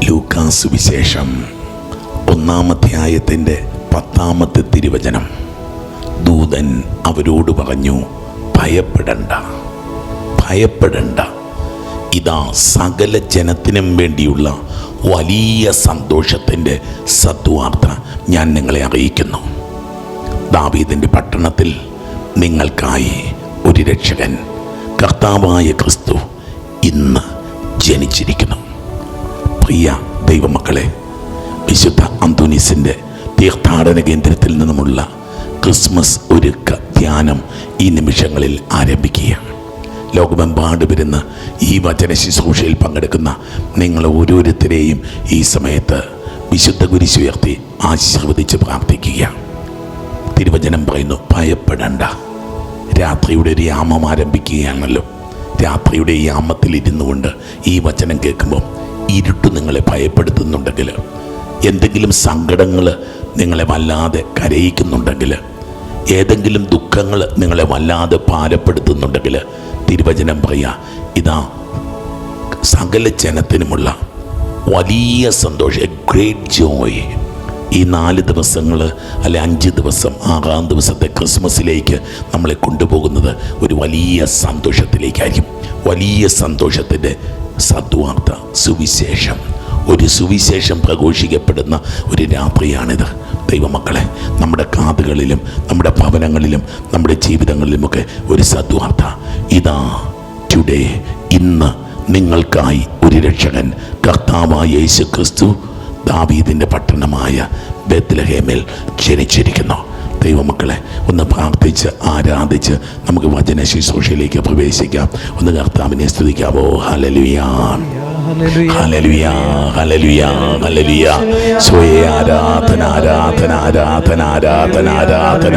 Lucas സുവിശേഷം 1-ാം അധ്യായത്തിൻ്റെ 10-ാമത്തെ തിരുവചനം. ദൂതൻ അവരോട് പറഞ്ഞു, ഭയപ്പെടണ്ട, ഭയപ്പെടണ്ട. ഇതാ സകല ജനത്തിനും വേണ്ടിയുള്ള വലിയ സന്തോഷത്തിൻ്റെ സദ്വാർത്ത ഞാൻ നിങ്ങളെ അറിയിക്കുന്നു. ദാവീദിൻ്റെ പട്ടണത്തിൽ നിങ്ങൾക്കായി ഒരു രക്ഷകൻ, കർത്താവായ ക്രിസ്തു ഇന്ന് ജനിച്ചിരിക്കുന്നു. പ്രിയ ദൈവമക്കളെ, വിശുദ്ധ അന്തോനീസിൻ്റെ തീർത്ഥാടന കേന്ദ്രത്തിൽ നിന്നുമുള്ള ക്രിസ്മസ് ഒരുക്ക ധ്യാനം ഈ നിമിഷങ്ങളിൽ ആരംഭിക്കുകയാണ്. ലോകമെമ്പാട് വരുന്ന ഈ വചന ശുശ്രൂഷയിൽ പങ്കെടുക്കുന്ന നിങ്ങൾ ഓരോരുത്തരെയും ഈ സമയത്ത് വിശുദ്ധ കുരിശുയർത്തി ആശീർവദിച്ച് പ്രാർത്ഥിക്കുക. തിരുവചനം പറയുന്നു, ഭയപ്പെടണ്ട. രാത്രിയുടെ ഒരു യാമം ആരംഭിക്കുകയാണല്ലോ. രാത്രിയുടെ ഈ യാമത്തിൽ ഇരുന്നു കൊണ്ട് ഈ വചനം കേൾക്കുമ്പോൾ ഇരുട്ട് നിങ്ങളെ ഭയപ്പെടുത്തുന്നുണ്ടെങ്കിൽ, എന്തെങ്കിലും സങ്കടങ്ങൾ നിങ്ങളെ വല്ലാതെ കരയിക്കുന്നുണ്ടെങ്കിൽ, ഏതെങ്കിലും ദുഃഖങ്ങൾ നിങ്ങളെ വല്ലാതെ ഭാരപ്പെടുത്തുന്നുണ്ടെങ്കിൽ, തിരുവചനം പറയാ, ഇതാ സകല ജനത്തിനുമുള്ള വലിയ സന്തോഷം, എ ഗ്രേറ്റ് ജോയ്. ഈ 4 ദിവസങ്ങൾ അല്ലെ 5 ദിവസം, 6-ാം ദിവസത്തെ ക്രിസ്മസിലേക്ക് നമ്മളെ കൊണ്ടുപോകുന്നത് ഒരു വലിയ സന്തോഷത്തിലേക്കായിരിക്കും. വലിയ സന്തോഷത്തിൻ്റെ സദ്വാർത്ത, സുവിശേഷം, ഒരു സുവിശേഷം പ്രഘോഷിക്കപ്പെടുന്ന ഒരു രാത്രിയാണിത്. ദൈവമക്കളെ, നമ്മുടെ കാതുകളിലും നമ്മുടെ ഭവനങ്ങളിലും നമ്മുടെ ജീവിതങ്ങളിലുമൊക്കെ ഒരു സദ്വാർത്ത. ഇതാ ടുഡേ, ഇന്ന് നിങ്ങൾക്കായി ഒരു രക്ഷകൻ, കർത്താവായ യേശു ക്രിസ്തു ദാവീദിൻ്റെ പട്ടണമായ ബേത്ലഹേമിൽ ജനിച്ചിരിക്കുന്നു. ദൈവമക്കളെ, ഒന്ന് പ്രാർത്ഥിച്ച് ആരാധിച്ച് നമുക്ക് വചന ശുശ്രൂഷയിലേക്ക് പ്രവേശിക്കാം. ഒന്ന് കർത്താവിനെ സ്തുതിക്കാവോ? ഹല്ലേലൂയ, ഹല്ലേലൂയ, ഹല്ലേലൂയ, ഹല്ലേലൂയ. സ്വയേ ആരാധന, ആരാധന, ആരാധന, ആരാധന, ആരാധന.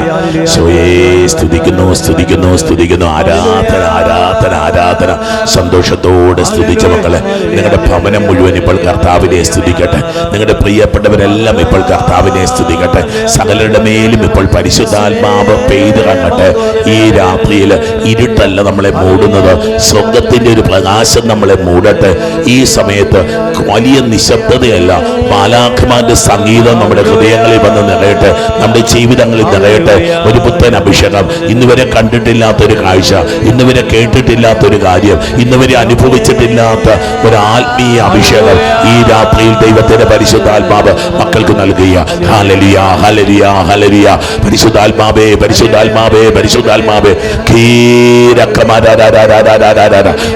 സ്വയേ സ്തുതിക്കുന്നു, സ്തുതിക്കുന്നു, സ്തുതിക്കുന്നു. ആരാധന, ആരാധന, ആരാധന. സന്തോഷത്തോടെ സ്തുതിച്ച മക്കളെ, നിങ്ങളുടെ ഭവനം മുഴുവൻ ഇപ്പോൾ കർത്താവിനെ സ്തുതിക്കട്ടെ. നിങ്ങളുടെ പ്രിയപ്പെട്ടവരെല്ലാം ഇപ്പോൾ കർത്താവിനെ സ്തുതിക്കട്ടെ. സകലരുടെ മേലും ഇപ്പോൾ പരിശുദ്ധാത്മാവ് പെയ്ത് കണ്ടട്ടെ. ഈ രാത്രിയിൽ ഇരുട്ടല്ല നമ്മളെ മൂടുന്നത്, സ്വർഗത്തിൻ്റെ ഒരു പ്രകാശം നമ്മളെ മൂടട്ടെ. ഈ സമയത്ത് വലിയ നിശബ്ദതയല്ല, മാലാഖമാരുടെ സംഗീതം നമ്മുടെ ഹൃദയങ്ങളിൽ വന്ന് നിറയട്ടെ, നമ്മുടെ ജീവിതങ്ങളിൽ നിറയട്ടെ. ഒരു പുത്തൻ അഭിഷേകം, ഇന്നുവരെ കണ്ടിട്ടില്ലാത്തൊരു കാഴ്ച, ഇന്നുവരെ കേട്ടിട്ടില്ലാത്തൊരു കാര്യം, ഇന്നുവരെ അനുഭവിച്ചിട്ടില്ലാത്ത ഒരു ആത്മീയ അഭിഷേകം ഈ രാത്രിയിൽ ദൈവത്തിന്റെ പരിശുദ്ധാത്മാവ് മക്കൾക്ക് നൽകുക. ഹല്ലേലൂയ, ഹല്ലേലൂയ, ഹല്ലേലൂയ. പരിശുദ്ധാത്മാവേ, പരിശുദ്ധാത്മാവേ, പരിശുദ്ധാത്മാവേ.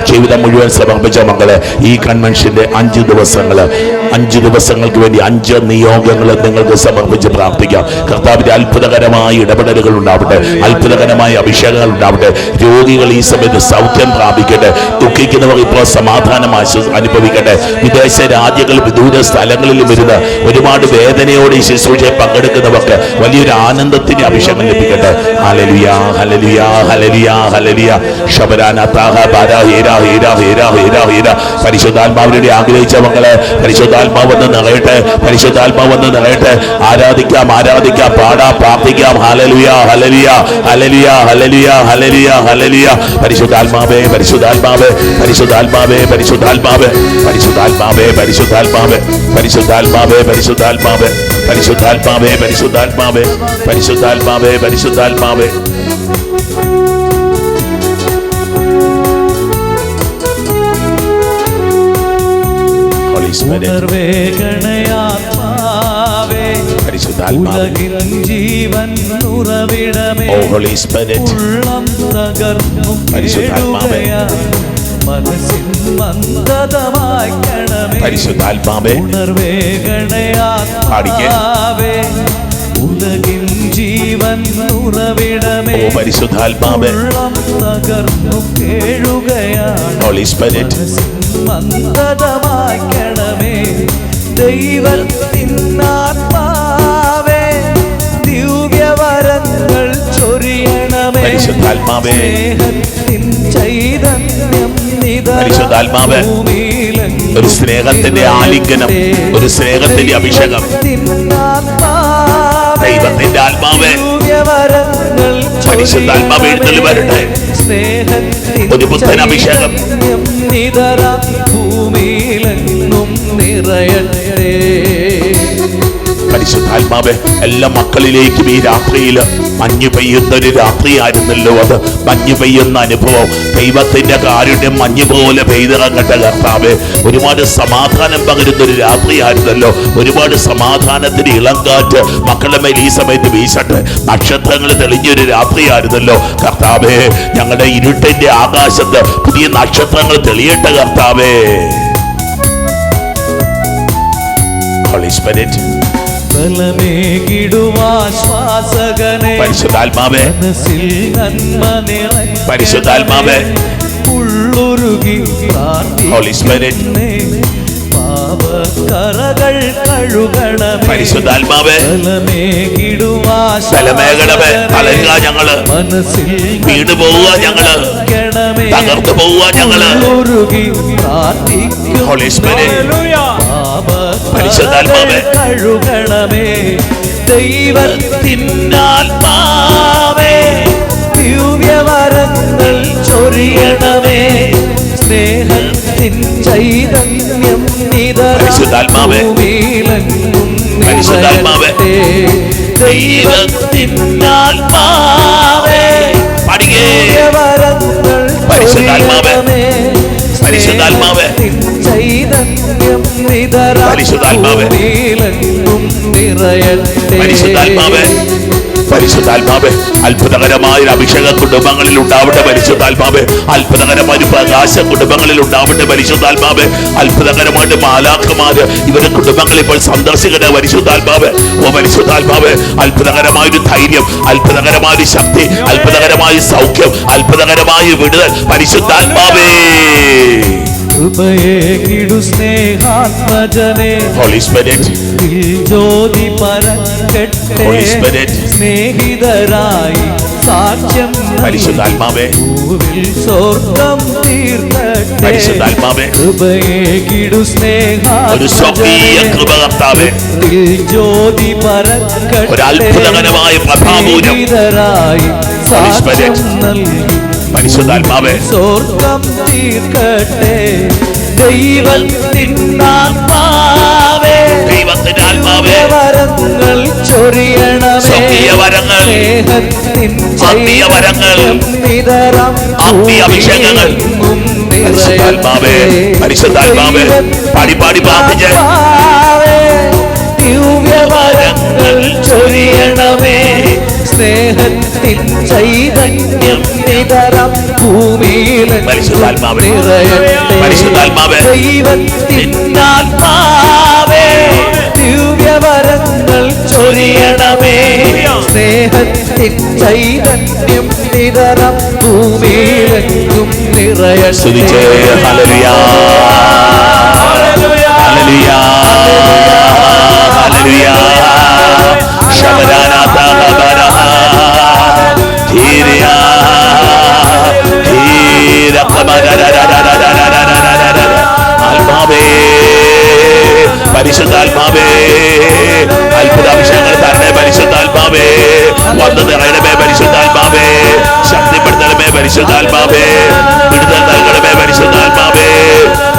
ജീവിതം മുഴുവൻ സമർപ്പിച്ച മക്കളെ, ഈ കൺവെൻഷന്റെ 5 ദിവസങ്ങൾക്ക് വേണ്ടി 5 നിയോഗങ്ങൾ നിങ്ങൾക്ക് സമർപ്പിച്ച് പ്രാർത്ഥിക്കാം. കർത്താവിന്റെ അത്ഭുതകരമായ ഇടപെടലുകൾ ഉണ്ടാവട്ടെ, അത്ഭുതകരമായ അഭിഷേകങ്ങൾ ഉണ്ടാവട്ടെ. രോഗികൾ ഈ സമയത്ത് സൗഖ്യം പ്രാപിക്കട്ടെ, ദുഃഖിക്കുന്നവർ ഇപ്പോൾ സമാധാനം അനുഭവിക്കട്ടെ. വിദേശ രാജ്യങ്ങളിൽ വിദൂര സ്ഥലങ്ങളിലും ഇരുന്ന് ഒരുപാട് വേദനയോടെ ഈ ശുശ്രൂഷയിൽ പങ്കെടുക്കുന്നവർക്ക് വലിയൊരു ആനന്ദത്തിന്റെ അഭിഷേകം ലഭിക്കട്ടെ. ഹല്ലേലൂയ, ഹല്ലേലൂയ, ഹല്ലേലൂയ, ഹല്ലേലൂയ. പരിശുദ്ധാത്മാവിനെ ആഗ്രഹിച്ച മക്കളെ, പരിശുദ്ധാത്മാവ് വന്ന് നിറയട്ടെ, പരിശുദ്ധാത്മാവ് വന്ന് നിറയട്ടെ. ആരാധിക്കാം, ആരാധിക്കാം, പാടാം, പ്രാർത്ഥിക്കാം. ഹല്ലേലൂയ, ഹല്ലേലൂയ, ഹല്ലേലൂയ, ഹല്ലേലൂയ, ഹല്ലേലൂയ, ഹല്ലേലൂയ. പരിശുദ്ധാത്മാവേ, പരിശുദ്ധാത്മാവേ, പരിശുദ്ധാത്മാവേ, പരിശുദ്ധാത്മാവേ, പരിശുദ്ധാത്മാവേ, പരിശുദ്ധാത്മാവേ, പരിശുദ്ധാത്മാവേ, പരിശുദ്ധാത്മാവേ, പരിശുദ്ധാത്മാവേ, പരിശുദ്ധാത്മാവേ, പരിശുദ്ധാത്മാവേ, പരിശുദ്ധാത്മാവേ. ജീവൻ ഉറവിടമേ, ഉള്ളം തകർന്നു മനസ്സിൻ മന്ദതമാക്കണമേ. പരിശുദ്ധാത്മാവേ, ഉണർവേഗണയാത്മാവേ, ഉലകിൻ ജീവൻ ഉറവിടമേ, പരിശുദ്ധാത്മാവേ, ഉള്ളം തകർന്നു കേഴുകയാണ് മനസ്സിൻ മന്ദതമാക്കണമേ. ദൈവത്തിൻ ആത്മാവേ, ദിവ്യവരങ്ങൾ ചൊരിയണമേ. പരിശുദ്ധാത്മാവേ, സ്നേഹത്തിൻ ചൈതന്യം പരിശുദ്ധാത്മാവേ, ഒരു സ്നേഹത്തിന്റെ ആലിംഗനം, ഒരു സ്നേഹത്തിന്റെ അഭിഷേകം. ദൈവത്തിന്റെ ആത്മാവേ, പരിശുദ്ധാത്മാവ് എഴുന്നള്ളി വരട്ടെ. ഒരു പുത്തൻ അഭിഷേകം ഭൂമിയിലെങ്ങും നിറ നിറയട്ടെ. പരിശുദ്ധാത്മാവേ, എല്ലാ മക്കളിലേക്കും ഈ രാത്രിയിൽ മഞ്ഞു പെയ്യുന്ന ഒരു രാത്രിയായിരുന്നല്ലോ അത്. മഞ്ഞു പെയ്യുന്ന അനുഭവം, ദൈവത്തിന്റെ കാരുണ്യം മഞ്ഞു പോലെ പെയ്തിറങ്ങട്ടെ കർത്താവേ. ഒരുപാട് സമാധാനം പകരുന്ന ഒരു രാത്രിയായിരുന്നല്ലോ. ഒരുപാട് സമാധാനത്തിന് ഇളങ്കാറ്റ് മക്കളുടെ മേൽ ഈ സമയത്ത് വീശട്ടെ. നക്ഷത്രങ്ങൾ തെളിഞ്ഞൊരു രാത്രിയായിരുന്നല്ലോ കർത്താവേ. ഞങ്ങളുടെ ഇരുട്ടിന്റെ ആകാശത്ത് പുതിയ നക്ഷത്രങ്ങൾ തെളിയട്ടെ കർത്താവേ. Holy Spirit, ബലമേകിടുമാശ്വാസകനെ, പരിശുദ്ധാത്മാവേ, മനസ്സിൽ നന്മ നിറഞ്ഞ പരിശുദ്ധാത്മാവേ, ഉള്ളുരുകി Holy Spirit, പാപക്കറകൾ കഴുകണമേ. പരിശുദ്ധാത്മാവേ, ബലമേകണമേ. തളരുക ഞങ്ങള്, മനസ്സിൽ വീണ് പോവുക ഞങ്ങള്, തകർന്നു പോവുക ഞങ്ങള്. Holy Spirit, പരിശുദ്ധാത്മാവേ, കഴുകണമേ. ദൈവത്തിനാത്മാവേ, ദിവ്യവരങ്ങൾ ചൊരിയണമേ. സ്നേഹത്തിൻ ചൈതന്യം പരിശുദ്ധാത്മാവേ, പരിശുദ്ധാത്മാവേ, ദൈവത്തിനാത്മാവേ, ദിവ്യവരങ്ങൾ പരിശുദ്ധാത്മാവേ, പരിശുദ്ധാത്മാവേ, ചൈതന്യം നിറയട്ടെ. പരിശുദ്ധാത്മാവേ, പരിശുദ്ധാത്മാവേ, പരിശുദ്ധാത്മാവേ, അത്ഭുതകരമായ അഭിഷേക കുടുംബങ്ങളിൽ ഉണ്ടാവട്ടെ പരിശുദ്ധാത്മാവേ. അത്ഭുതകരമായ പ്രകാശ കുടുംബങ്ങളിൽ ഉണ്ടാവട്ടെ പരിശുദ്ധാത്മാവേ. അത്ഭുതകരമായിട്ട് മാലാഖമാര് ഇവരുടെ കുടുംബങ്ങൾ ഇപ്പോൾ സന്ദർശിക്കട്ടെ പരിശുദ്ധാത്മാവേ. ഓ പരിശുദ്ധാത്മാവേ, അത്ഭുതകരമായൊരു ധൈര്യം, അത്ഭുതകരമായൊരു ശക്തി, അത്ഭുതകരമായ സൗഖ്യം, അത്ഭുതകരമായ വിടുതൽ പരിശുദ്ധാത്മാവേ. കൃപയേകിടു സ്നേഹാത്മജനെ, Holy Spirit, ജ്യോതി പരക്കട്ടെ. Holy Spirit, സ്നേഹിതരായി സാക്ഷ്യം പരിശുദ്ധാത്മാവേ, ഭൂവിൽ സ്വർഗം തീർക്കട്ടെ. പരിശുദ്ധാത്മാവേ, കൃപയേകിടു ഒരു സ്വർഗീയ കൃപ കർത്താവേ, ജ്യോതി പരക്കട്ടെ. ഒരു അത്ഭുതകരമായ പ്രഭാപൂരം സാക്ഷ്യം നൽകി പരിശുദ്ധാത്മാവേ, സ്വർഗം തീർക്കട്ടെ. ദൈവത്തിനാത്മാവേ, ദൈവത്തിന്റെ ആത്മാവേ, വരങ്ങൾ ചൊരിയണമേ. സ്വർഗീയ വരങ്ങൾ, സ്നേഹത്തിൻ ആത്മീയ വരങ്ങൾ, നിതരം ആത്മീയ അഭിഷേകങ്ങൾ പരിശുദ്ധാത്മാവേ, പരിശുദ്ധാത്മാവേ, പാടി പാടി പ്രാർത്ഥിച്ച് ദിവ്യവരങ്ങൾ ചൊരിയണമേ. സ്നേഹത്തിൻ ചൈതന്യം നിതരം ഭൂമിയിൽ പരിശുദ്ധാത്മാവേ, നിറയട്ടെ. പരിശുദ്ധാത്മാവേ, ദൈവത്തിനാത്മാവേ, ദിവ്യവരങ്ങൾ ചൊരിയണമേ. സ്നേഹത്തിൻ ചൈതന്യം നിതരം ഭൂമിയിലെങ്ങും നിറയട്ടെ. സ്തുതിച്ചേ ഹല്ലേലൂയ, ഹല്ലേലൂയ, ഹല്ലേലൂയ. ശബരാനാഥ ഹബരഹ ധീരയ ധീരകമരരരരരരരരരരരര. ആത്മാവേ, പരിശുദ്ധാത്മാവേ, അത്ഭുതാഭിഷേകങ്ങൾ തരണേ പരിശുദ്ധാത്മാവേ. വന്ന് നിറയണമേ പരിശുദ്ധാത്മാവേ. ശക്തിപ്പെടുത്തണമേ പരിശുദ്ധാത്മാവേ. വിടുതൽ നൽകണമേ പരിശുദ്ധാത്മാവേ.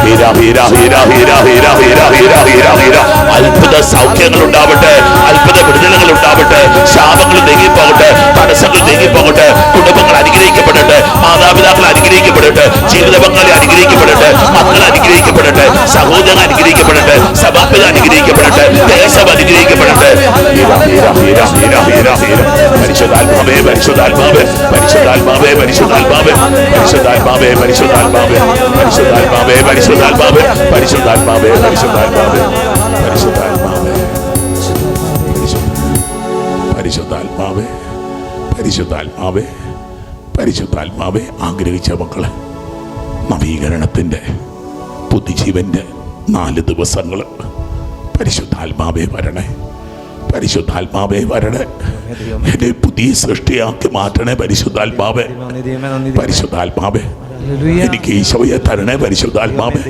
ഹീര ഹീര ഹീര ഹീര ഹീര ഹീര ഹീര ഹീര ഹീര. അത്ഭുത സൗഖ്യങ്ങൾ ഉണ്ടാവട്ടെ, അത്ഭുത വിടുതലുകൾ ഉണ്ടാവട്ടെ. ശാപങ്ങൾ നീങ്ങിപ്പോകട്ടെ, തടസ്സങ്ങൾ നീങ്ങിപ്പോകട്ടെ. കുടുംബങ്ങൾ അനുഗ്രഹിക്കപ്പെടട്ടെ, മാതാപിതാക്കൾ അനുഗ്രഹിക്കപ്പെടട്ടെ, ജീവിത പങ്കാളി അനുഗ്രഹിക്കപ്പെടട്ടെ, മക്കൾ അനുഗ്രഹിക്കപ്പെടട്ടെ, സഹോദരൻ അനുഗ്രഹിക്കപ്പെടട്ടെ, സഭാപിത അനുഗ്രഹിക്കപ്പെടട്ടെ, ദേശം അനുഗ്രഹിക്കപ്പെടട്ടെ. ഹീര ഹീര ഹീര ഹീര ഹീര ഹീര. പരിശുദ്ധാത്മാവേ, പരിശുദ്ധാത്മാവേ, പരിശുദ്ധാത്മാവേ, പരിശുദ്ധാത്മാവേ, പരിശുദ്ധാത്മാവേ, പരിശുദ്ധാത്മാവേ, പരിശുദ്ധാത്മാവേ, പരിശുദ്ധാത്മാവേ, പരിശുദ്ധാത്മാവേ, പരിശുദ്ധാത്മാവേ, പരിശുദ്ധാത്മാവേ, പരിശുദ്ധാത്മാവേ, പരിശുദ്ധാത്മാവേ, പരിശുദ്ധാത്മാവേ. ആഗ്രഹിച്ച മക്കളെ, നവീകരണത്തിൻ്റെ പുതുജീവന്റെ 4 ദിവസങ്ങൾ പരിശുദ്ധാത്മാവേ വരണേ, പരിശുദ്ധാത്മാവേ വരണേ. എന്നെ പുതിയ സൃഷ്ടിയാക്കി മാറ്റണേ പരിശുദ്ധാത്മാവേ. പരിശുദ്ധാത്മാവേ, എനിക്ക് ഈശോയെ തരണേ പരിശുദ്ധാത്മാവേ.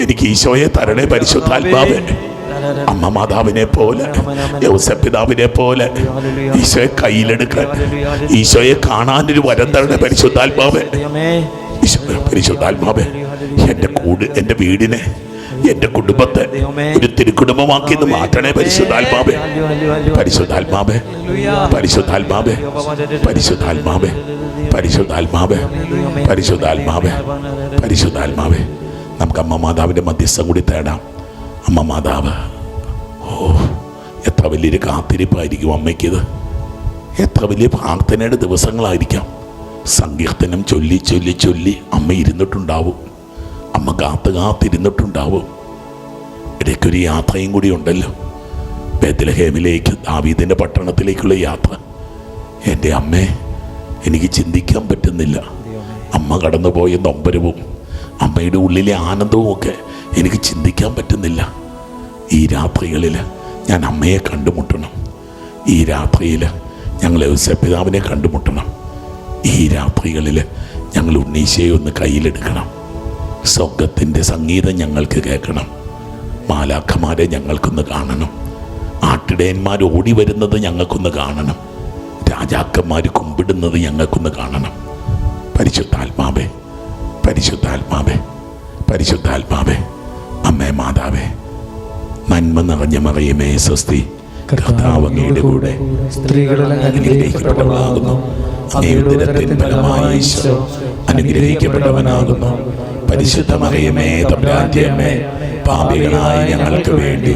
എനിക്ക് ഈശോയെ തരണേ പരിശുദ്ധാത്മാവേ. അമ്മ മാതാവിനെ പോലെ, യൗസേപ്പ് പിതാവിനെ പോലെ ഈശോയെ കയ്യിലെടുക്കാൻ, ഈശോയെ കാണാനൊരു വരം തരണേ പരിശുദ്ധാത്മാവേ. പരിശുദ്ധാത്മാവേ, എൻ്റെ വീടിനെ എന്റെ കുടുംബത്തെ ഒരു തിരുക്കുടുംബമാക്കി ഇത് മാറ്റണേ പരിശുദ്ധാത്മാവേ, പരിശുദ്ധാത്മാവേ, പരിശുദ്ധാത്മാവേ, പരിശുദ്ധാത്മാവേ, പരിശുദ്ധാത്മാവേ, പരിശുദ്ധാത്മാവേ, പരിശുദ്ധാത്മാവേ. നമുക്ക് അമ്മ മാതാവിന്റെ മധ്യസ്ഥം കൂടി തേടാം. അമ്മ മാതാവ്, ഓ എത്ര വലിയൊരു കാത്തിരിപ്പായിരിക്കും അമ്മയ്ക്കിത്. എത്ര വലിയ പ്രാർത്ഥനയുടെ ദിവസങ്ങളായിരിക്കാം. സങ്കീർത്തനം ചൊല്ലി ചൊല്ലി ചൊല്ലി അമ്മ ഇരുന്നിട്ടുണ്ടാവും. അമ്മ കാത്തിരുന്നിട്ടുണ്ടാവും. ഇടയ്ക്കൊരു യാത്രയും കൂടി ഉണ്ടല്ലോ, ബേത്ലഹേമിലേക്ക്, ദാവീദിൻ്റെ പട്ടണത്തിലേക്കുള്ള യാത്ര. എൻ്റെ അമ്മേ, എനിക്ക് ചിന്തിക്കാൻ പറ്റുന്നില്ല. അമ്മ കടന്നുപോയ നൊമ്പരവും അമ്മയുടെ ഉള്ളിലെ ആനന്ദവും ഒക്കെ എനിക്ക് ചിന്തിക്കാൻ പറ്റുന്നില്ല. ഈ രാത്രികളിൽ ഞാൻ അമ്മയെ കണ്ടുമുട്ടണം. ഈ രാത്രിയിൽ ഞങ്ങൾ ഔസേപ്പിതാവിനെ കണ്ടുമുട്ടണം. ഈ രാത്രികളിൽ ഞങ്ങൾ ഉണ്ണീശയെ ഒന്ന് കയ്യിലെടുക്കണം. സ്വർഗത്തിൻ്റെ സംഗീതം ഞങ്ങൾക്ക് കേൾക്കണം. മാലാഖമാരെ ഞങ്ങൾക്കൊന്ന് കാണണം. ആട്ടിടയന്മാർ ഓടി വരുന്നത് ഞങ്ങൾക്കൊന്ന് കാണണം. രാജാക്കന്മാർ കുമ്പിടുന്നത് ഞങ്ങൾക്കൊന്ന് കാണണം. പരിശുദ്ധാത്മാവേ, പരിശുദ്ധാത്മാവേ, പരിശുദ്ധാത്മാവേ, അമ്മേ മാതാവേ, നന്മ നിറഞ്ഞ മറിയമേ സ്വസ്തി, കർത്താവ് അങ്ങയുടെ കൂടെ സ്ത്രീകളിൽ അനുഗ്രഹിക്കപ്പെട്ടവളാകുന്നു. അങ്ങയുടെ ഉദരത്തിൻ ഫലമായി ഈശോ അനുഗ്രഹിക്കപ്പെട്ടവനാകുന്നു. പരിശുദ്ധ മറിയമേ തമ്പുരാന്റെ അമ്മേ, പാപികളായ ഞങ്ങൾക്ക് വേണ്ടി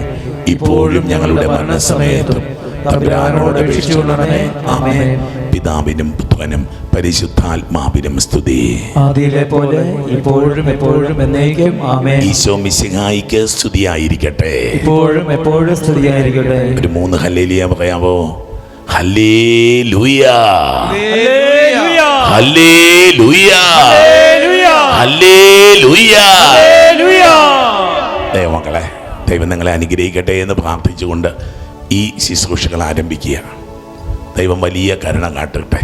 ഇപ്പോഴും ഞങ്ങളുടെ മരണസമയത്തും തമ്പുരാനോട് അപേക്ഷിച്ചുകൊള്ളണമേ. ആമേൻ. പിതാവിനും പുത്രനും പരിശുദ്ധാത്മാവിനും സ്തുതി. ആദിയിലെ പോലെ ഇപ്പോഴും എപ്പോഴും എന്നേക്കും. ആമേൻ. ഈശോ മിശിഹായിക്ക് സ്തുതിയായിരിക്കട്ടെ. ഇപ്പോഴും എപ്പോഴും സ്തുതിയായിരിക്കട്ടെ. ഒരു 3 ഹല്ലേലൂയ പറയാവോ? ഹല്ലേലൂയ, ഹല്ലേലൂയ, ഹല്ലേലൂയ. ദൈവമക്കളെ, ദൈവം നിങ്ങളെ അനുഗ്രഹിക്കട്ടെ എന്ന് പ്രാർത്ഥിച്ചുകൊണ്ട് ഈ ശുശ്രൂഷകൾ ആരംഭിക്കുക. ദൈവം വലിയ കരുണ കാട്ടട്ടെ.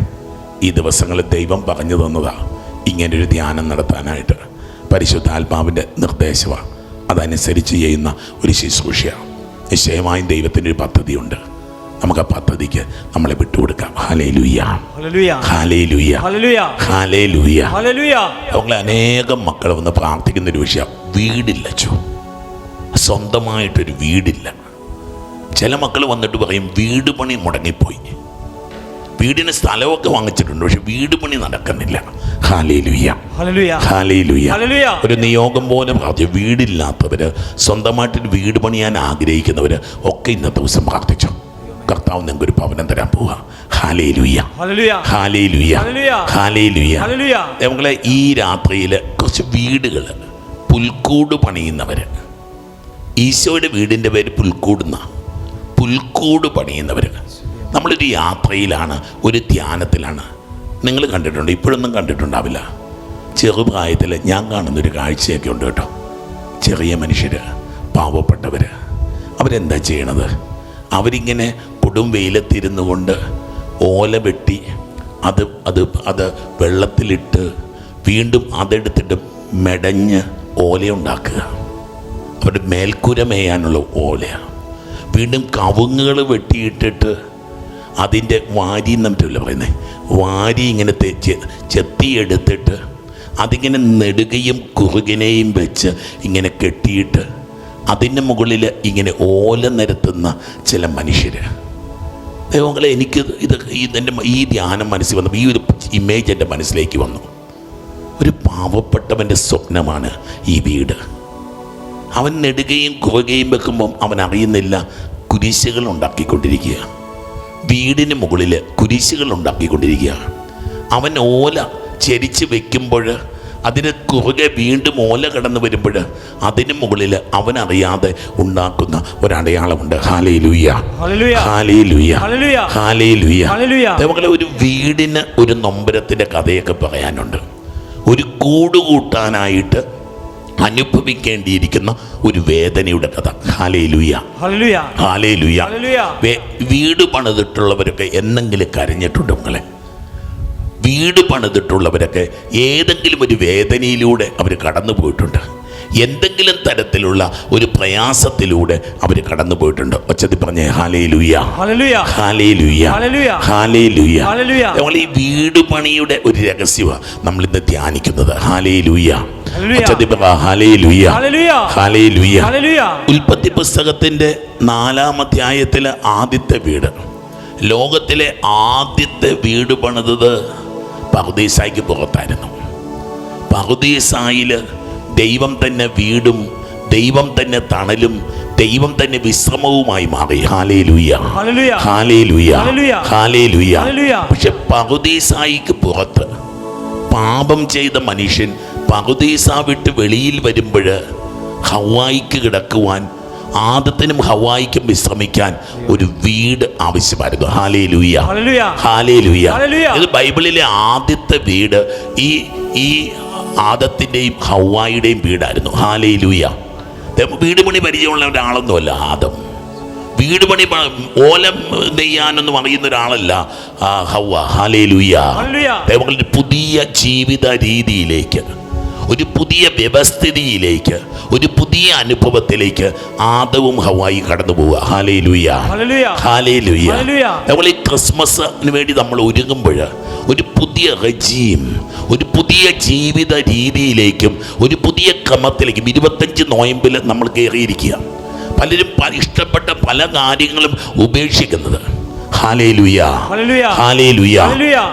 ഈ ദിവസങ്ങളിൽ ദൈവം പറഞ്ഞു തന്നതാണ് ഇങ്ങനൊരു ധ്യാനം നടത്താനായിട്ട്. പരിശുദ്ധാത്മാവിൻ്റെ നിർദ്ദേശമാണ്. അതനുസരിച്ച് ചെയ്യുന്ന ഒരു ശുശ്രൂഷയാണ്. നിശ്ചയമായും ദൈവത്തിൻ്റെ ഒരു പദ്ധതിയുണ്ട്. നമുക്ക് ആ പദ്ധതിക്ക് നമ്മളെ വിട്ടുകൊടുക്കാം. ഹല്ലേലൂയ, ഹല്ലേലൂയ, ഹല്ലേലൂയ. നമ്മളെ അനേകം മക്കൾ വന്ന് പ്രാർത്ഥിക്കുന്നൊരു വിഷയം, വീടില്ല. സ്വന്തമായിട്ടൊരു വീടില്ല. ചില മക്കൾ വന്നിട്ട് പറയും വീട് പണി മുടങ്ങിപ്പോയി. വീടിന് സ്ഥലമൊക്കെ വാങ്ങിച്ചിട്ടുണ്ട്, പക്ഷെ വീട് പണി നടക്കുന്നില്ല. Hallelujah, hallelujah. ഒരു നിയോഗം പോലെ പ്രാർത്ഥിച്ചു. വീടില്ലാത്തവര്, സ്വന്തമായിട്ടൊരു വീട് പണിയാൻ ആഗ്രഹിക്കുന്നവര് ഒക്കെ ഇന്നത്തെ ദിവസം പ്രാർത്ഥിച്ചു. കർത്താവ് നിങ്ങൾക്ക് ഒരു ഭവനം തരാൻ പോവുക. ഹല്ലേലൂയ, ഹല്ലേലൂയ, ഹല്ലേലൂയ. നമ്മളെ ഈ രാത്രിയിൽ കുറച്ച് വീടുകൾ പുൽക്കൂട് പണിയുന്നവര്, ഈശോയുടെ വീടിൻ്റെ പേര് പുൽക്കൂടുന്ന, പുൽക്കൂട് പണിയുന്നവർ. നമ്മളൊരു യാത്രയിലാണ്, ഒരു ധ്യാനത്തിലാണ്. നിങ്ങൾ കണ്ടിട്ടുണ്ട്, ഇപ്പോഴൊന്നും കണ്ടിട്ടുണ്ടാവില്ല. ചെറുപ്രായത്തിൽ ഞാൻ കാണുന്നൊരു കാഴ്ചയൊക്കെ ഉണ്ട് കേട്ടോ. ചെറിയ മനുഷ്യർ, പാവപ്പെട്ടവർ, അവരെന്താ ചെയ്യണത്? അവരിങ്ങനെ കൊടും വെയിലത്തിരുന്നു കൊണ്ട് ഓല വെട്ടി അത് വെള്ളത്തിലിട്ട് വീണ്ടും അതെടുത്തിട്ട് മെടഞ്ഞ് ഓലയുണ്ടാക്കുക. അവരുടെ മേൽക്കൂര മേയാനുള്ള ഓലയാണ്. വീണ്ടും കവുങ്ങുകൾ വെട്ടിയിട്ടിട്ട് അതിൻ്റെ വാരി എന്നിട്ടല്ല പറയുന്നത്, വാരി ഇങ്ങനെ ചെത്തിയെടുത്തിട്ട് അതിങ്ങനെ നെടുകയും കുറുകിനെയും വെച്ച് ഇങ്ങനെ കെട്ടിയിട്ട് അതിൻ്റെ മുകളിൽ ഇങ്ങനെ ഓല നിരത്തുന്ന ചില മനുഷ്യർ. ദൈവങ്ങളെ, എനിക്ക് ഈ ധ്യാനം മനസ്സിൽ വന്നപ്പോൾ ഈ ഒരു ഇമേജ് എൻ്റെ മനസ്സിലേക്ക് വന്നു. ഒരു പാവപ്പെട്ടവൻ്റെ സ്വപ്നമാണ് ഈ വീട്. അവൻ നെടുകയും കുറുകയും വെക്കുമ്പം അവൻ അറിയുന്നില്ല കുരിശുകൾ ഉണ്ടാക്കിക്കൊണ്ടിരിക്കുക. വീടിന് മുകളിൽ കുരിശുകൾ ഉണ്ടാക്കിക്കൊണ്ടിരിക്കുക. അവൻ ഓല ചരിച്ച് വെക്കുമ്പോൾ അതിന് കുറുകെ വീണ്ടും ഓല കടന്നു വരുമ്പോൾ അതിന് മുകളിൽ അവനറിയാതെ ഉണ്ടാക്കുന്ന ഒരടയാളമുണ്ട്. ഹല്ലേലൂയ, ഹല്ലേലൂയ, ഹല്ലേലൂയ. നമുക്ക് ഒരു വീടിന് ഒരു നൊമ്പരത്തിൻ്റെ കഥയൊക്കെ പറയാനുണ്ട്. ഒരു കൂടുകൂട്ടാനായിട്ട് അനുഭവിക്കേണ്ടിയിരിക്കുന്ന ഒരു വേദനയുടെ കഥ. Hallelujah, hallelujah. വീട് പണിതിട്ടുള്ളവരൊക്കെ എന്നെങ്കിലും കരഞ്ഞിട്ടുണ്ട് മക്കളെ. വീട് പണിതിട്ടുള്ളവരൊക്കെ ഏതെങ്കിലും ഒരു വേദനയിലൂടെ അവർ കടന്നു പോയിട്ടുണ്ട്. എന്തെങ്കിലും തരത്തിലുള്ള ഒരു പ്രയാസത്തിലൂടെ അവർ കടന്നു പോയിട്ടുണ്ട്. ഒച്ചത്തിൽ പറഞ്ഞേ ഹല്ലേലൂയ, ഹല്ലേലൂയ, ഹല്ലേലൂയ, ഹല്ലേലൂയ, ഹല്ലേലൂയ. ഹല്ലേലൂയ. നമ്മൾ ഈ വീട് പണിയുടെ ഒരു രഹസ്യമാണ് നമ്മൾ ഇന്ന് ധ്യാനിക്കുന്നത്. ഹല്ലേലൂയ, ഒച്ചത്തിൽ പറ ഹല്ലേലൂയ, ഹല്ലേലൂയ, ഹല്ലേലൂയ. ഹല്ലേലൂയ. ഉൽപ്പത്തി പുസ്തകത്തിന്റെ 4-ാം അധ്യായത്തിലെ ആദ്യത്തെ വീട്, ലോകത്തിലെ ആദ്യത്തെ വീട് പണിതത് പറുദീസായ്ക്ക് പുറത്തായിരുന്നു. പറുദീസായില് ദൈവം തന്നെ വീടും ദൈവം തന്നെ തണലും ദൈവം തന്നെ വിശ്രമവുമായി മാറി. ഹല്ലേലൂയ, ഹല്ലേലൂയ, ഹല്ലേലൂയ, ഹല്ലേലൂയ, ഹല്ലേലൂയ. ഹല്ലേലൂയ. പക്ഷെ പറുദീസായിക്ക് പുറത്ത് പാപം ചെയ്ത മനുഷ്യൻ പറുദീസ വിട്ട് വെളിയിൽ വരുമ്പോൾ ഹവ്വായിക്ക് കിടക്കുവാൻ, ആദത്തിനും ഹവ്വായിക്കും വിശ്രമിക്കാൻ ഒരു വീട് ആവശ്യമായിരുന്നു. ഹല്ലേലൂയ, ഹല്ലേലൂയ, ഹല്ലേലൂയ. ഹല്ലേലൂയ. ഇത് ബൈബിളിലെ ആദ്യത്തെ വീട് ഈ ആദത്തിൻ്റെയും ഹവ്വായുടെയും വീടായിരുന്നു. ഹല്ലേലൂയ. വീട് പണി പരിചയമുള്ള ഒരാളൊന്നുമല്ല ആദം. വീട് പണി ഓലം നെയ്യാനൊന്നും അറിയുന്ന ഒരാളല്ല ഹവ്വ. ഹല്ലേലൂയ. ഒരു പുതിയ ജീവിത രീതിയിലേക്ക്, ഒരു പുതിയ വ്യവസ്ഥിതിയിലേക്ക്, ഒരു പുതിയ അനുഭവത്തിലേക്ക് ആദവും ഹവ്വായി കടന്നു പോവുക. Hallelujah, hallelujah. നമ്മൾ ഈ ക്രിസ്മസിന് വേണ്ടി നമ്മൾ ഒരുങ്ങുമ്പോൾ ഒരു പുതിയ റെജീം, ഒരു പുതിയ ജീവിത രീതിയിലേക്കും ഒരു പുതിയ ക്രമത്തിലേക്കും 25 നോയമ്പിൽ നമ്മൾ കയറിയിരിക്കുക. പലരും ഇഷ്ടപ്പെട്ട പല കാര്യങ്ങളും ഉപേക്ഷിക്കുന്നത്. Hallelujah, hallelujah.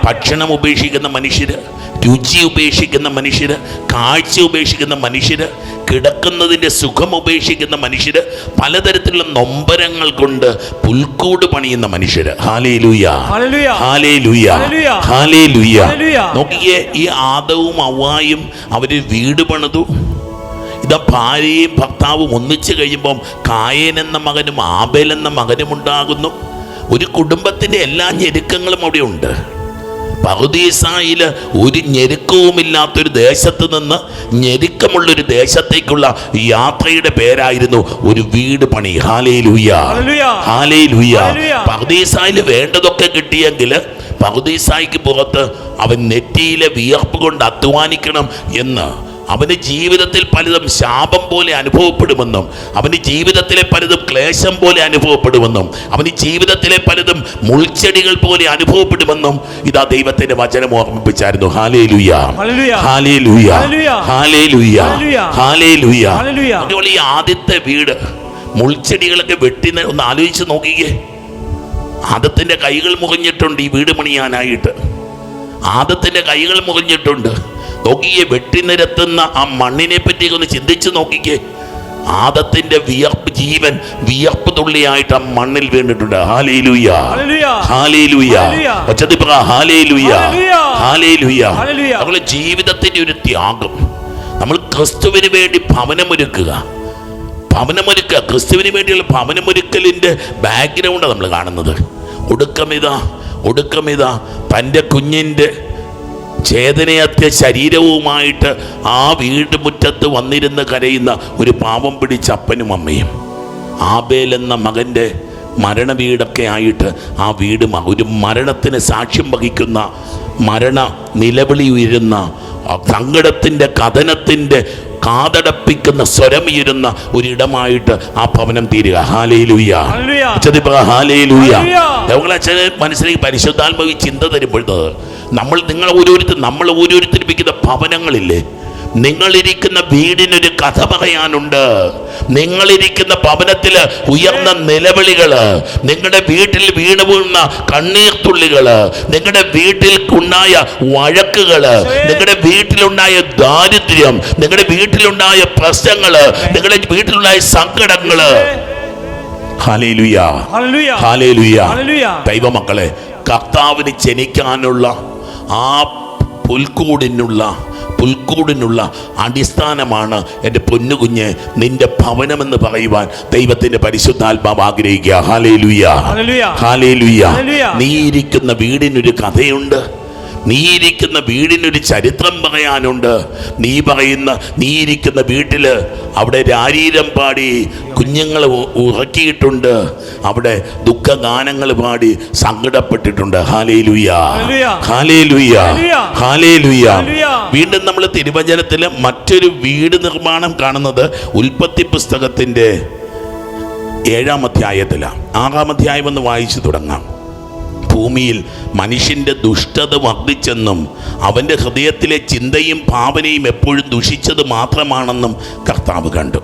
ഭക്ഷണം ഉപേക്ഷിക്കുന്ന മനുഷ്യര്, രുചി ഉപേക്ഷിക്കുന്ന മനുഷ്യര്, കാഴ്ച ഉപേക്ഷിക്കുന്ന മനുഷ്യര്, കിടക്കുന്നതിൻ്റെ സുഖം ഉപേക്ഷിക്കുന്ന മനുഷ്യര്, പലതരത്തിലുള്ള നൊമ്പരങ്ങൾ കൊണ്ട് പുൽക്കൂട് പണിയുന്ന മനുഷ്യര്. ഹല്ലേലൂയ, ഹല്ലേലൂയ, ഹല്ലേലൂയ. നോക്കിയേ, ഈ ആദവും ഹവ്വായും അവര് വീട് പണിതു. ഇതാ ഭാര്യയും ഭർത്താവും ഒന്നിച്ചു കഴിയുമ്പം കായേൻ എന്ന മകനും ആബേൽ എന്ന മകനും ഉണ്ടാകുന്നു. ഒരു കുടുംബത്തിൻ്റെ എല്ലാ ഞെരുക്കങ്ങളും അവിടെ ഉണ്ട്. പറുദീസായിൽ ഒരു ഞെരുക്കവുമില്ലാത്തൊരു ദേശത്ത് നിന്ന് ഞെരുക്കമുള്ളൊരു ദേശത്തേക്കുള്ള യാത്രയുടെ പേരായിരുന്നു ഒരു വീട് പണി. Hallelujah, hallelujah. പറുദീസായിൽ വേണ്ടതൊക്കെ കിട്ടിയെങ്കിൽ പറുദീസായ്ക്ക് പുറത്ത് അവൻ നെറ്റിയിലെ വിയർപ്പ് കൊണ്ട് അധ്വാനിക്കണം എന്ന്, അവന് ജീവിതത്തിൽ പലതും ശാപം പോലെ അനുഭവപ്പെടുമെന്നും, അവന് ജീവിതത്തിലെ പലതും ക്ലേശം പോലെ അനുഭവപ്പെടുമെന്നും, അവന് ജീവിതത്തിലെ പലതും മുൾച്ചെടികൾ പോലെ അനുഭവപ്പെടുമെന്നും ഇതാ ദൈവത്തിന്റെ വചനം ഓർമ്മിപ്പിച്ചായിരുന്നു. ഹല്ലേലൂയ, ഹല്ലേലൂയ, ഹല്ലേലൂയ, ഹല്ലേലൂയ. അതുപോലെ ഈ ആദ്യത്തെ വീട് മുൾച്ചെടികളൊക്കെ വെട്ടി ഒന്ന് ആലോചിച്ച് നോക്കിക്കേ. ആദത്തിന്റെ കൈകൾ മുറിഞ്ഞിട്ടുണ്ട് ഈ വീട് പണിയാനായിട്ട്. ആദത്തിന്റെ കൈകൾ മുറിഞ്ഞിട്ടുണ്ട്. നോക്കിയേ, വെട്ടിനിരത്തുന്ന ആ മണ്ണിനെ പറ്റി ഒന്ന് ചിന്തിച്ച് നോക്കിക്കേ. ആദത്തിന്റെ വിയർപ്പ്, ജീവൻ വിയർപ്പ് തുള്ളിയായിട്ട് ആ മണ്ണിൽ വീണിട്ടുണ്ട്. Hallelujah, hallelujah. ഒച്ചത്തിൽ പറ ഹല്ലേലൂയ, ഹല്ലേലൂയ. നമ്മുടെ ജീവിതത്തിന്റെ ഒരു ത്യാഗം. നമ്മൾ ക്രിസ്തുവിന് വേണ്ടി ഭവനമൊരുക്കുക. ക്രിസ്തുവിന് വേണ്ടിയുള്ള ഭവനമൊരുക്കലിന്റെ ബാക്ക്ഗ്രൗണ്ടാണ് നമ്മൾ കാണുന്നത്. ഒടുക്കമിതാ തൻ്റെ കുഞ്ഞിൻ്റെ ചേതനയറ്റ ശരീരവുമായിട്ട് ആ വീട് മുറ്റത്ത് വന്നിരുന്ന് കരയുന്ന ഒരു പാവം പിടിച്ച അപ്പനും അമ്മയും. ആബേൽ എന്ന മകൻ്റെ മരണവീടൊക്കെ ആയിട്ട് ആ വീട് ഒരു മരണത്തിന് സാക്ഷ്യം വഹിക്കുന്ന, മരണ നിലവിളി ഉയരുന്ന, സങ്കടത്തിൻ്റെ കഥനത്തിൻ്റെ കാതടപ്പിക്കുന്ന സ്വരമുയരുന്ന ഒരിടമായിട്ട് ആ ഭവനം തീരുക. Hallelujah, hallelujah. മനസ്സിലേക്ക് പരിശുദ്ധാത്മാവ് ചിന്ത തരുമ്പോഴത് നമ്മൾ ഓരോരുത്തരും ഇരിക്കുന്ന ഭവനങ്ങളില്ലേ, നിങ്ങളിരിക്കുന്ന വീടിനൊരു കഥ പറയാനുണ്ട്. നിങ്ങളിരിക്കുന്ന ഭവനത്തില് ഉയർന്ന നിലവിളികള്, നിങ്ങളുടെ വീട്ടിൽ വീണു വീഴുന്ന കണ്ണീർത്തുള്ളികള്, നിങ്ങളുടെ വീട്ടിൽ ഉണ്ടായ വഴക്കുകള്, നിങ്ങളുടെ വീട്ടിലുണ്ടായ ദാരിദ്ര്യം, നിങ്ങളുടെ വീട്ടിലുണ്ടായ പ്രശ്നങ്ങള്, നിങ്ങളുടെ വീട്ടിലുണ്ടായ സങ്കടങ്ങള്. ഹല്ലേലൂയ, ഹല്ലേലൂയ. ദൈവമക്കളെ, കർത്താവിന് ജനിക്കാനുള്ള ആ പുൽക്കൂടിനുള്ള അടിസ്ഥാനമാണ് എൻ്റെ പൊന്നുകുഞ്ഞ് നിന്റെ ഭവനമെന്ന് പറയുവാൻ ദൈവത്തിന്റെ പരിശുദ്ധാത്മാവ് ആഗ്രഹിക്കുക. Hallelujah, hallelujah. നീ ഇരിക്കുന്ന വീടിനൊരു കഥയുണ്ട്. നീ ഇരിക്കുന്ന വീടിനൊരു ചരിത്രം പറയാനുണ്ട്. നീ ഇരിക്കുന്ന വീട്ടില് അവിടെ രാരീരം പാടി കുഞ്ഞുങ്ങൾ ഉറക്കിയിട്ടുണ്ട്. അവിടെ ദുഃഖഗാനങ്ങൾ പാടി സങ്കടപ്പെട്ടിട്ടുണ്ട്. ഹല്ലേലൂയ, ഹല്ലേലൂയ, ഹല്ലേലൂയ. വീണ്ടും നമ്മൾ തിരുവചനത്തിൽ മറ്റൊരു വീട് നിർമ്മാണം കാണുന്നത് ഉൽപ്പത്തി പുസ്തകത്തിൻ്റെ 7-ാം അധ്യായത്തിലാണ്. 6-ാം അധ്യായം ഒന്ന് വായിച്ചു തുടങ്ങാം. ഭൂമിയിൽ മനുഷ്യൻ്റെ ദുഷ്ടത വർദ്ധിച്ചെന്നും അവൻ്റെ ഹൃദയത്തിലെ ചിന്തയും ഭാവനയും എപ്പോഴും ദുഷിച്ചത് മാത്രമാണെന്നും കർത്താവ് കണ്ടു.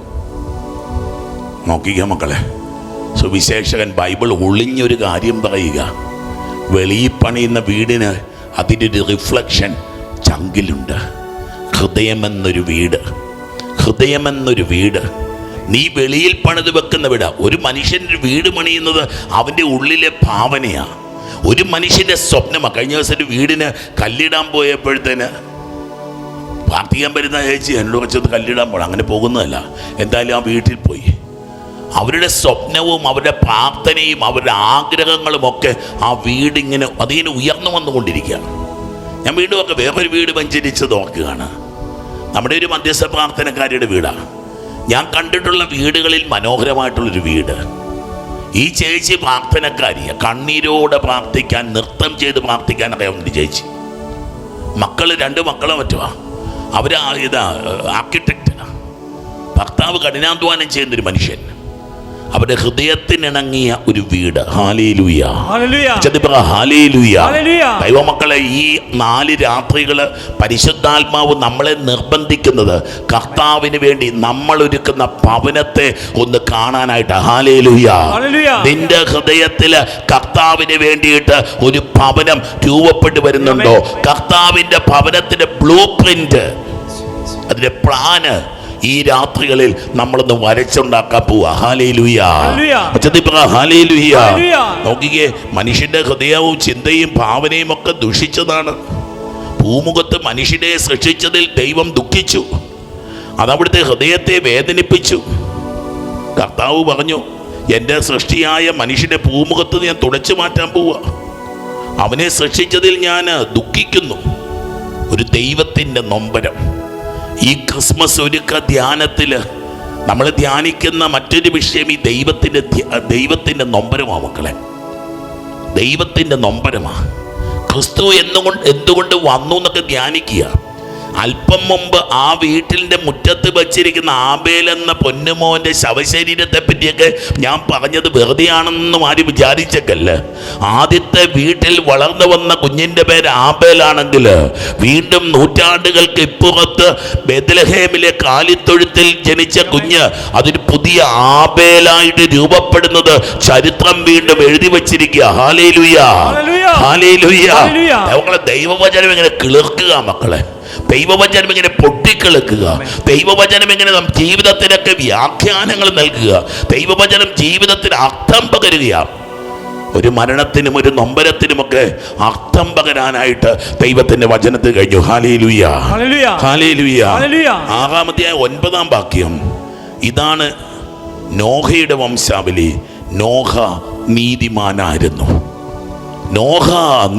നോക്കിക്ക മക്കളെ, സുവിശേഷകൻ ബൈബിൾ ഒളിഞ്ഞൊരു കാര്യം പറയുക. വെളിയിൽ പണിയുന്ന വീടിന് അതിൻ്റെ ഒരു റിഫ്ലക്ഷൻ ചങ്കിലുണ്ട്. ഹൃദയമെന്നൊരു വീട്, ഹൃദയമെന്നൊരു വീട്. നീ വെളിയിൽ പണിത് വെക്കുന്ന വീട്. ഒരു മനുഷ്യൻ്റെ വീട് പണിയുന്നത് അവൻ്റെ ഉള്ളിലെ ഭാവനയാണ്, ഒരു മനുഷ്യൻ്റെ സ്വപ്നമാണ്. കഴിഞ്ഞ ദിവസം ഒരു വീടിന് കല്ലിടാൻ പോയപ്പോഴത്തേന് പ്രാർത്ഥിക്കാൻ വരുന്ന ചേച്ചി എന്നോട് വെച്ചത് കല്ലിടാൻ പോകണം, അങ്ങനെ പോകുന്നതല്ല. എന്തായാലും ആ വീട്ടിൽ പോയി അവരുടെ സ്വപ്നവും അവരുടെ പ്രാർത്ഥനയും അവരുടെ ആഗ്രഹങ്ങളുമൊക്കെ ആ വീടിങ്ങനെ അതിങ്ങനെ ഉയർന്നു വന്നുകൊണ്ടിരിക്കുകയാണ്. ഞാൻ വീണ്ടുമൊക്കെ വേറൊരു വീട് വഞ്ചരിച്ച് നോക്കുകയാണ്. നമ്മുടെ ഒരു മധ്യസ്ഥ പ്രാർത്ഥനക്കാരിയുടെ വീടാണ്. ഞാൻ കണ്ടിട്ടുള്ള വീടുകളിൽ മനോഹരമായിട്ടുള്ളൊരു വീട്. ഈ ചേച്ചി പ്രാർത്ഥനക്കാരിയ, കണ്ണീരോടെ പ്രാർത്ഥിക്കാൻ, നൃത്തം ചെയ്ത് പ്രാർത്ഥിക്കാൻ അറിയാവുന്ന ചേച്ചി. മക്കൾ 2 മക്കളും പറ്റുക. അവർ ആർക്കിടെക്റ്റാണ്. ഭർത്താവ് കഠിനാധ്വാനം ചെയ്യുന്നൊരു മനുഷ്യൻ. അവരുടെ ഹൃദയത്തിനിണങ്ങിയ ഒരു വീട്. ഹല്ലേലൂയ, ഹല്ലേലൂയ. ദൈവമക്കളെ, ഈ 4 രാത്രികൾ പരിശുദ്ധാത്മാവ് നമ്മളെ നിർബന്ധിക്കുന്നത് കർത്താവിന് വേണ്ടി നമ്മൾ ഒരുക്കുന്ന ഭവനത്തെ ഒന്ന് കാണാനായിട്ട്. ഹല്ലേലൂയ. നിന്റെ ഹൃദയത്തില് കർത്താവിന് വേണ്ടിയിട്ട് ഒരു ഭവനം രൂപപ്പെട്ടു വരുന്നുണ്ടോ? കർത്താവിന്റെ ഭവനത്തിന്റെ ബ്ലൂ പ്രിന്റ്, അതിന്റെ പ്ലാന് ഈ രാത്രികളിൽ നമ്മളൊന്ന് വരച്ചുണ്ടാക്കാൻ പോവാ. Hallelujah, hallelujah. നോക്കിക്കേ, മനുഷ്യന്റെ ഹൃദയവും ചിന്തയും ഭാവനയും ഒക്കെ ദുഷിച്ചതാണ്. ഭൂമുഖത്ത് മനുഷ്യനെ സൃഷ്ടിച്ചതിൽ ദൈവം ദുഃഖിച്ചു. അതവിടുത്തെ ഹൃദയത്തെ വേദനിപ്പിച്ചു. കർത്താവ് പറഞ്ഞു, എൻ്റെ സൃഷ്ടിയായ മനുഷ്യനെ ഭൂമുഖത്ത് ഞാൻ തുടച്ചു മാറ്റാൻ പോവാ. അവനെ സൃഷ്ടിച്ചതിൽ ഞാൻ ദുഃഖിക്കുന്നു. ഒരു ദൈവത്തിൻ്റെ നൊമ്പരം. ഈ ക്രിസ്മസ് ഒരുക്ക ധ്യാനത്തിൽ നമ്മൾ ധ്യാനിക്കുന്ന മറ്റൊരു വിഷയം ഈ ദൈവത്തിൻ്റെ നൊമ്പരമാണ് മക്കളെ. ദൈവത്തിൻ്റെ നൊമ്പരമാണ്. ക്രിസ്തു എന്തുകൊണ്ട് വന്നു എന്നൊക്കെ ധ്യാനിക്കുക. അല്പം മുമ്പ് ആ വീട്ടിൻ്റെ മുറ്റത്ത് വച്ചിരിക്കുന്ന ആബേൽ എന്ന പൊന്നുമോൻ്റെ ശവശരീരത്തെ പറ്റിയൊക്കെ ഞാൻ പറഞ്ഞത് വെറുതെയാണെന്നും ആരും വിചാരിച്ചേക്കല്ല. ആദ്യത്തെ വീട്ടിൽ വളർന്നു വന്ന കുഞ്ഞിൻ്റെ പേര് ആബേലാണെങ്കിൽ വീണ്ടും നൂറ്റാണ്ടുകൾക്ക് ഇപ്പുറത്ത് ബെത്ലഹേമിലെ കാലിത്തൊഴുത്തിൽ ജനിച്ച കുഞ്ഞ് അതൊരു പുതിയ ആബേലായിട്ട് രൂപപ്പെടുന്നത് ചരിത്രം വീണ്ടും എഴുതി വച്ചിരിക്കുക. Hallelujah, hallelujah. ദൈവവചനം ഇങ്ങനെ കിളിർക്കുക മക്കളെ. ദൈവവചനം ഇങ്ങനെ പൊട്ടിക്കിളക്കുക. ദൈവവചനം ഇങ്ങനെ ജീവിതത്തിനൊക്കെ വ്യാഖ്യാനങ്ങൾ നൽകുക. ദൈവവചനം ജീവിതത്തിന് അർത്ഥം പകരുകയാണ്. ഒരു മരണത്തിനും ഒരു നൊമ്പരത്തിനുമൊക്കെ അർത്ഥം പകരാനായിട്ട് ദൈവത്തിന്റെ വചനത്തിൽ കഴിഞ്ഞു. Hallelujah, hallelujah. 6-ാം അധ്യായം 9-ാം വാക്യം. ഇതാണ് നോഹയുടെ വംശാവലി. നോഹ നീതിമാനായിരുന്നു. നോഹ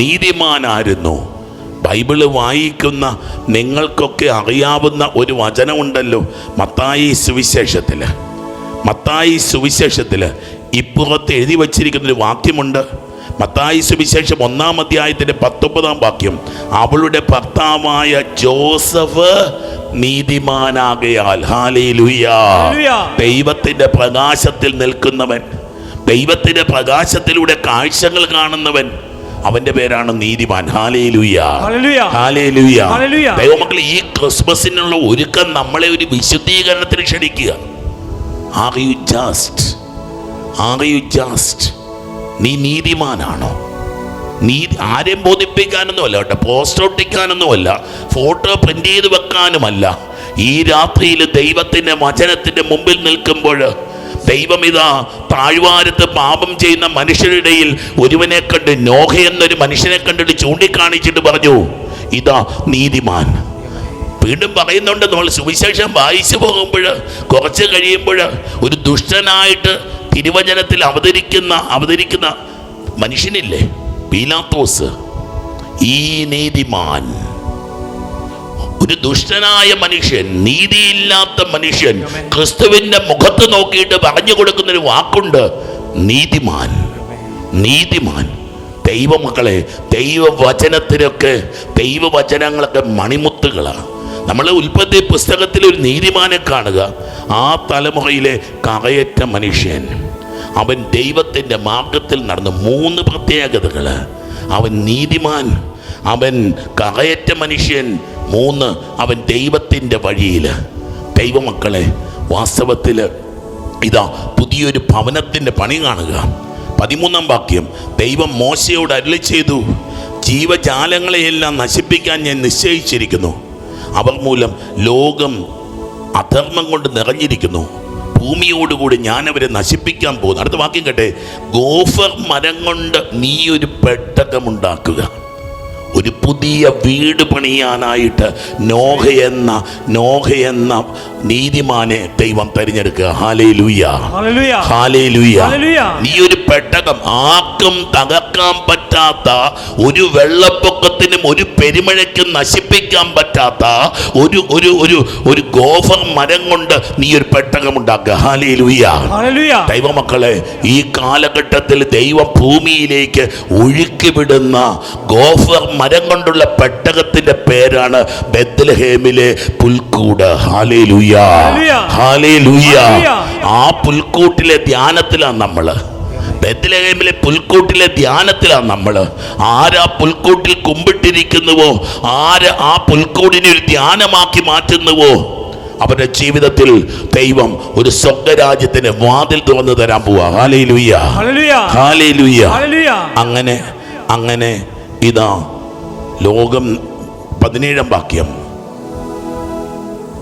നീതിമാനായിരുന്നു. ബൈബിള് വായിക്കുന്ന നിങ്ങൾക്കൊക്കെ അറിയാവുന്ന ഒരു വചനമുണ്ടല്ലോ, മത്തായി സുവിശേഷത്തിൽ ഇപ്പുറത്ത് എഴുതി വച്ചിരിക്കുന്നൊരു വാക്യമുണ്ട്. മത്തായി സുവിശേഷം 1-ാം അധ്യായത്തിൻ്റെ 19-ാം വാക്യം. അവളുടെ ഭർത്താവായ ജോസഫ് നീതിമാനാകയാൽ. ഹല്ലേലൂയ. ദൈവത്തിൻ്റെ പ്രകാശത്തിൽ നിൽക്കുന്നവൻ, ദൈവത്തിൻ്റെ പ്രകാശത്തിലൂടെ കാഴ്ചകൾ കാണുന്നവൻ, അവന്റെ പേരാണ് നീതിമാൻ. ഹല്ലേലൂയ, ഹല്ലേലൂയ. ദൈവമക്കളെ, ഈ ക്രിസ്മസിനുള്ള ഒരുക്കം നമ്മളെ ഒരു വിശുദ്ധീകരണത്തിന് ക്ഷണിക്കുക. Are you just? നീ നീതിമാനാണോ? ആരെയും ബോധിപ്പിക്കാനൊന്നുമല്ല കേട്ടോ, പോസ്റ്റർ ഒട്ടിക്കാനൊന്നുമല്ല, ഫോട്ടോ പ്രിന്റ് ചെയ്ത് വെക്കാനുമല്ല. ഈ രാത്രിയിൽ ദൈവത്തിന്റെ വചനത്തിന്റെ മുമ്പിൽ നിൽക്കുമ്പോൾ ദൈവം ഇതാ താഴ്വാരത്ത് പാപം ചെയ്യുന്ന മനുഷ്യരുടെ ഇടയിൽ ഒരുവനെ കണ്ട്, നോഹ എന്നൊരു മനുഷ്യനെ കണ്ടിട്ട് ചൂണ്ടിക്കാണിച്ചിട്ട് പറഞ്ഞു, ഇതാ നീതിമാൻ. വീണ്ടും പറയുന്നുണ്ട്, നമ്മൾ സുവിശേഷം വായിച്ചു പോകുമ്പോൾ കുറച്ച് കഴിയുമ്പോൾ ഒരു ദുഷ്ടനായിട്ട് തിരുവചനത്തിൽ അവതരിക്കുന്ന മനുഷ്യനില്ലേ, പീലാത്തോസ്. ഈ നീതിമാൻ, ഒരു ദുഷ്ടനായ മനുഷ്യൻ, നീതിയില്ലാത്ത മനുഷ്യൻ ക്രിസ്തുവിന്റെ മുഖത്ത് നോക്കിയിട്ട് പറഞ്ഞു കൊടുക്കുന്നൊരു വാക്കുണ്ട്, നീതിമാൻ. നീതിമാൻ. ദൈവമക്കളെ, ദൈവവചനത്തിനൊക്കെ ദൈവവചനങ്ങളൊക്കെ മണിമുത്തുകളാണ്. നമ്മൾ ഉൽപ്പത്തി പുസ്തകത്തിൽ ഒരു നീതിമാനെ കാണുക. ആ തലമുറയിലെ കറയറ്റ മനുഷ്യൻ, അവൻ ദൈവത്തിൻ്റെ മാർഗത്തിൽ നടന്ന 3 പ്രത്യേകതകൾ. അവൻ നീതിമാൻ, അവൻ കറയറ്റ മനുഷ്യൻ, 3 അവൻ ദൈവത്തിൻ്റെ വഴിയിൽ. ദൈവമക്കളെ, വാസ്തവത്തിൽ ഇതാ പുതിയൊരു ഭവനത്തിൻ്റെ പണി കാണുക. 13-ാം വാക്യം, ദൈവം മോശയോട് അരുളി ചെയ്തു, ജീവജാലങ്ങളെയെല്ലാം നശിപ്പിക്കാൻ ഞാൻ നിശ്ചയിച്ചിരിക്കുന്നു. അവർ മൂലം ലോകം അധർമ്മം കൊണ്ട് നിറഞ്ഞിരിക്കുന്നു. ഭൂമിയോടുകൂടി ഞാൻ അവരെ നശിപ്പിക്കാൻ പോകുന്നു. അടുത്ത വാക്യം കേട്ടെ, ഗോഫർ മരം കൊണ്ട് നീ ഒരു പെട്ടകമുണ്ടാക്കുക. ഒരു പുതിയ വീട് പണിയാനായിട്ട് നോഹ എന്ന നീതിമാനെ ദൈവം തിരഞ്ഞെടുക്കുക. Hallelujah, hallelujah. നീ ഒരു പെട്ടകം, ആർക്കും തകർക്കാൻ പറ്റാത്ത, ഒരു വെള്ളപ്പൊക്കത്തിനും ഒരു പെരുമഴയ്ക്കും നശിപ്പിക്കാൻ പറ്റാത്ത ഒരു ഗോഫർ മരം കൊണ്ട് നീ ഒരു പെട്ടകം ഉണ്ടാക്കുക. ഹല്ലേലൂയ. ദൈവമക്കളെ, ഈ കാലഘട്ടത്തിൽ ദൈവം ഭൂമിയിലേക്ക് ഒഴുക്കിവിടുന്ന ഗോഫർ മരം കൊണ്ടുള്ള പെട്ടകത്തിന്റെ പേരാണ് ബെത്ലഹേമിലെ പുൽക്കൂട്. ഹല്ലേലൂയ, ഹല്ലേലൂയ. ആ പുൽക്കൂട്ടിലെ ധ്യാനത്തിലാണ് നമ്മള്. ബെത്ലഹേമിലെ പുൽക്കൂട്ടിലെ ധ്യാനത്തിലാണ് നമ്മള്. ആരാ പുൽക്കൂട്ടിൽ കുമ്പിട്ടിരിക്കുന്നുവോ, ആര് ആ പുൽക്കൂടിനെ ഒരു ധ്യാനമാക്കി മാറ്റുന്നുവോ, അവരുടെ ജീവിതത്തിൽ ദൈവം ഒരു സ്വർഗ്ഗരാജ്യത്തിന് വാതിൽ തുറന്നു തരാൻ പോവാ. Hallelujah, hallelujah. അങ്ങനെ ഇതാ ലോകം 17-ാം വാക്യം,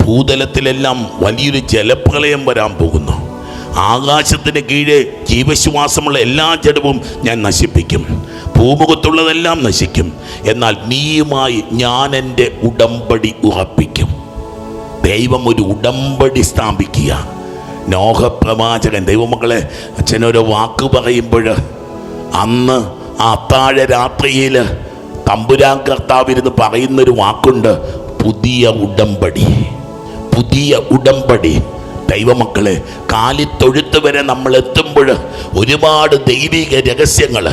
ഭൂതലത്തിലെല്ലാം വലിയൊരു ജലപ്രളയം വരാൻ പോകുന്നു. ആകാശത്തിന് കീഴെ ജീവശ്വാസമുള്ള എല്ലാ ജഡവും ഞാൻ നശിപ്പിക്കും, ഭൂമുഖത്തുള്ളതെല്ലാം നശിക്കും. എന്നാൽ നീയുമായി ഞാൻ എൻ്റെ ഉടമ്പടി ഉറപ്പിക്കും. ദൈവം ഒരു ഉടമ്പടി സ്ഥാപിക്കുക. നോഹ പ്രവാചകൻ, ദൈവമക്കളെ, അച്ഛനൊരു വാക്ക് പറയുമ്പോൾ അന്ന് ആ അത്താഴ രാത്രിയിൽ തമ്പുരാൻ കർത്താവിരുന്ന് പറയുന്നൊരു വാക്കുണ്ട്, പുതിയ ഉടമ്പടി, പുതിയ ഉടമ്പടി. ദൈവമക്കളെ, കാലിത്തൊഴുത്ത് വരെ നമ്മൾ എത്തുമ്പോൾ ഒരുപാട് ദൈവിക രഹസ്യങ്ങൾ,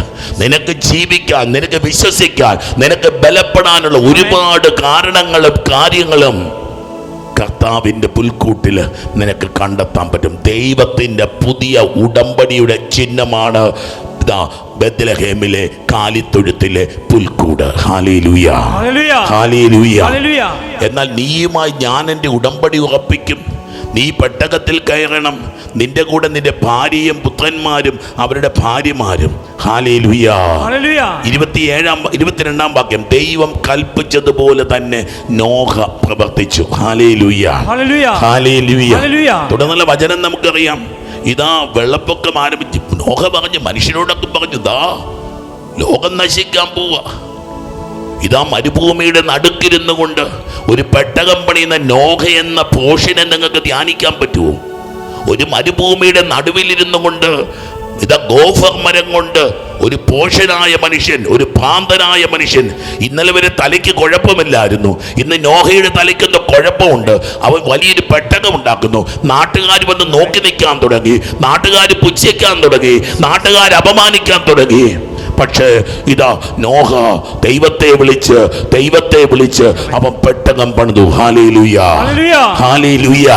നിനക്ക് ജീവിക്കാൻ, നിനക്ക് വിശ്വസിക്കാൻ, നിനക്ക് ബലപ്പെടാനുള്ള ഒരുപാട് കാരണങ്ങളും കാര്യങ്ങളും കർത്താവിൻ്റെ പുൽക്കൂട്ടിൽ നിനക്ക് കണ്ടെത്താൻ പറ്റും. ദൈവത്തിൻ്റെ പുതിയ ഉടമ്പടിയുടെ ചിഹ്നമാണ് ബെത്ലഹേമിലെ കാലിത്തൊഴുത്തിലെ പുൽക്കൂട്. ഹല്ലേലൂയ, ഹല്ലേലൂയ. എന്നാൽ നീയുമായി ഞാൻ എൻ്റെ ഉടമ്പടി ഉറപ്പിക്കും. നീ പെട്ടകത്തിൽ കയറണം, നിന്റെ കൂടെ നിന്റെ ഭാര്യയും പുത്രന്മാരും അവരുടെ ഭാര്യമാരും. ഹല്ലേലൂയ. 22-ാം വാക്യം, ദൈവം കൽപ്പിച്ചതുപോലെ തന്നെ നോഹ പ്രവർത്തിച്ചു. Hallelujah, hallelujah. തുടർന്നുള്ള വചനം നമുക്കറിയാം. ഇതാ വെള്ളപ്പൊക്കം ആരംഭിച്ചു. നോഹ പറഞ്ഞു, മനുഷ്യരോടൊക്കെ പറഞ്ഞു, ദാ ലോകം നശിക്കാൻ പോവാ. ഇതാ മരുഭൂമിയുടെ നടുക്കിരുന്നു കൊണ്ട് ഒരു പെട്ടകം പണിയുന്ന നോഹ എന്ന പോഷനെ നിങ്ങൾക്ക് ധ്യാനിക്കാൻ പറ്റുമോ? ഒരു മരുഭൂമിയുടെ നടുവിലിരുന്നു കൊണ്ട് ഇതാ ഗോഫർ മരം കൊണ്ട് ഒരു പോഷനായ മനുഷ്യൻ, ഒരു ഭ്രാന്തനായ മനുഷ്യൻ. ഇന്നലെ വരെ തലയ്ക്ക് കുഴപ്പമില്ലായിരുന്നു, ഇന്ന് നോഹയുടെ തലയ്ക്കുന്ന കുഴപ്പമുണ്ട്. അവൻ വലിയൊരു പെട്ടകം ഉണ്ടാക്കുന്നു. നാട്ടുകാർ വന്ന് നോക്കി നിൽക്കാൻ തുടങ്ങി, നാട്ടുകാർ പുച്ഛിക്കാൻ തുടങ്ങി, നാട്ടുകാർ അപമാനിക്കാൻ തുടങ്ങി. പക്ഷേ ഇതാ നോഹ ദൈവത്തെ വിളിച്ച് അവൻ പെട്ടകം പണിതു. ഹല്ലേലൂയ, ഹല്ലേലൂയ.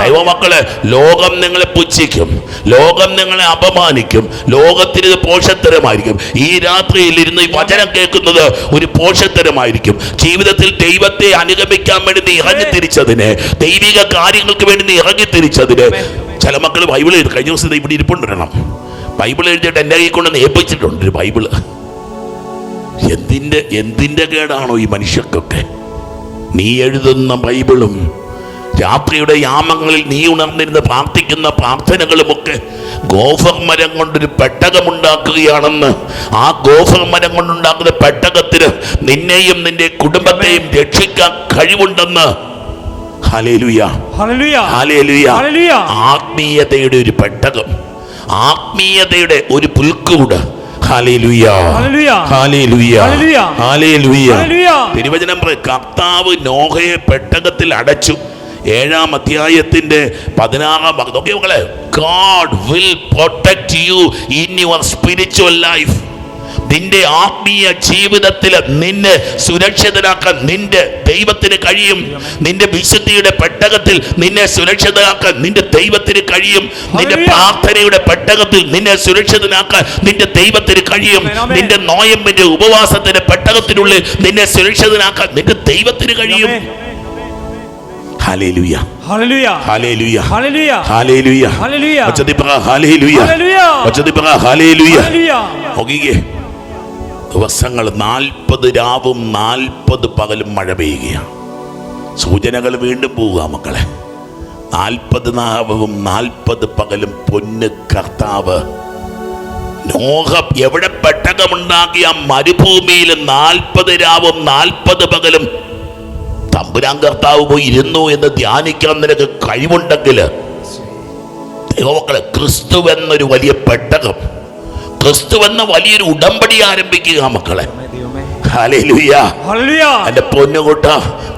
ദൈവമക്കളെ, ലോകം നിങ്ങളെ പുച്ഛിക്കും, ലോകം നിങ്ങളെ അപമാനിക്കും, ലോകത്തിന് പോഷത്തരമായിരിക്കും. ഈ രാത്രിയിൽ ഇരുന്ന് ഈ വചനം കേൾക്കുന്നത് ഒരു പോഷത്തരമായിരിക്കും. ജീവിതത്തിൽ ദൈവത്തെ അനുഗമിക്കാൻ വേണ്ടി നീ ഇറങ്ങിത്തിരിച്ചതിന്, ദൈവിക കാര്യങ്ങൾക്ക് വേണ്ടി നീ ഇറങ്ങിത്തിരിച്ചതിന്. ചില മക്കൾ ബൈബിൾ എഴുതി, കഴിഞ്ഞ ദിവസം ഇവിടെ ഇരിപ്പുണ്ടിരണം, ബൈബിൾ എഴുതിയിട്ട് എൻ്റെ കൈ കൊണ്ട് ഏൽപ്പിച്ചിട്ടുണ്ട് ഒരു ബൈബിള്. എന്തിൻ്റെ കേടാണോ ഈ മനുഷ്യർക്കൊക്കെ? നീ എഴുതുന്ന ബൈബിളും രാത്രിയുടെ യാമങ്ങളിൽ നീ ഉണർന്നിരുന്ന് പ്രാർത്ഥിക്കുന്ന പ്രാർത്ഥനകളുമൊക്കെ ഗോഫർ മരം കൊണ്ടൊരു പെട്ടകമുണ്ടാക്കുകയാണെന്ന്. ആ ഗോഫർ മരം കൊണ്ടുണ്ടാക്കുന്ന പെട്ടകത്തിന് നിന്നെയും നിന്റെ കുടുംബത്തെയും രക്ഷിക്കാൻ കഴിവുണ്ടെന്ന്. ഹല്ലേലൂയ, ഹല്ലേലൂയ. ആത്മീയതയുടെ ഒരു പെട്ടകം, ആത്മീയതയുടെ ഒരു പുൽക്കൂട്. ഹല്ലേലൂയ, ഹല്ലേലൂയ, ഹല്ലേലൂയ. തിരുവചനം പറയും, കർത്താവ് നോഹയെ പെട്ടകത്തിൽ അടച്ചു. 7-ാം അധ്യായത്തിന്റെ 16-ാം ഭാഗം. God will protect you in your spiritual life. നിന്റെ ആത്മീയ ജീവിതത്തിൽ നിന്നെ സുരക്ഷിതനാക്കാൻ നിന്റെ ദൈവത്തിന് കഴിയും. നിന്റെ വിശുദ്ധിയുടെ പെട്ടകത്തിൽ നിന്നെ സുരക്ഷിതനാക്കാൻ നിന്റെ ദൈവത്തിന് കഴിയും. നിന്റെ പ്രാർത്ഥനയുടെ പെട്ടകത്തിൽ നിന്നെ സുരക്ഷിതനാക്കാൻ നിന്റെ ദൈവത്തിന് കഴിയും. നിന്റെ നോയമ്പിന്റെ ഉപവാസത്തിന്റെ പെട്ടകത്തിനുള്ളിൽ നിന്നെ സുരക്ഷിതനാക്കാൻ നിന്റെ ദൈവത്തിന് കഴിയും. ഹല്ലേലൂയ, ഹല്ലേലൂയ, ഹല്ലേലൂയ, ഹല്ലേലൂയ, ഹല്ലേലൂയ, ഹല്ലേലൂയ. ഉച്ചത്തിൽ പറ ഹല്ലേലൂയ, ഉച്ചത്തിൽ പറ ഹല്ലേലൂയ. നോക്കിക്കേ, ദിവസങ്ങൾ 40 രാവും 40 പകലും മഴ പെയ്യുകയാണ്. സൂചനകൾ വീണ്ടും പോവുക മക്കളെ. 40 രാവും 40 പകലും പൊന്ന് കർത്താവ് നോഹ എവിടെ പെട്ടകമുണ്ടാക്കിയ മരുഭൂമിയിൽ 40 രാവും 40 പകലും തമ്പുരാൻ കർത്താവ് പോയി ഇരുന്നു എന്ന് ധ്യാനിക്കാൻ നിനക്ക് കഴിവുണ്ടെങ്കിൽ ദൈവമക്കളെ, ക്രിസ്തു എന്നൊരു വലിയ പെട്ടകം, ക്രിസ്തു എന്ന വലിയൊരു ഉടമ്പടി ആരംഭിക്കുക മക്കളെ. ഹല്ലേലൂയ, ഹല്ലേലൂയ. എൻ്റെ പൊന്നുകൂട്ട,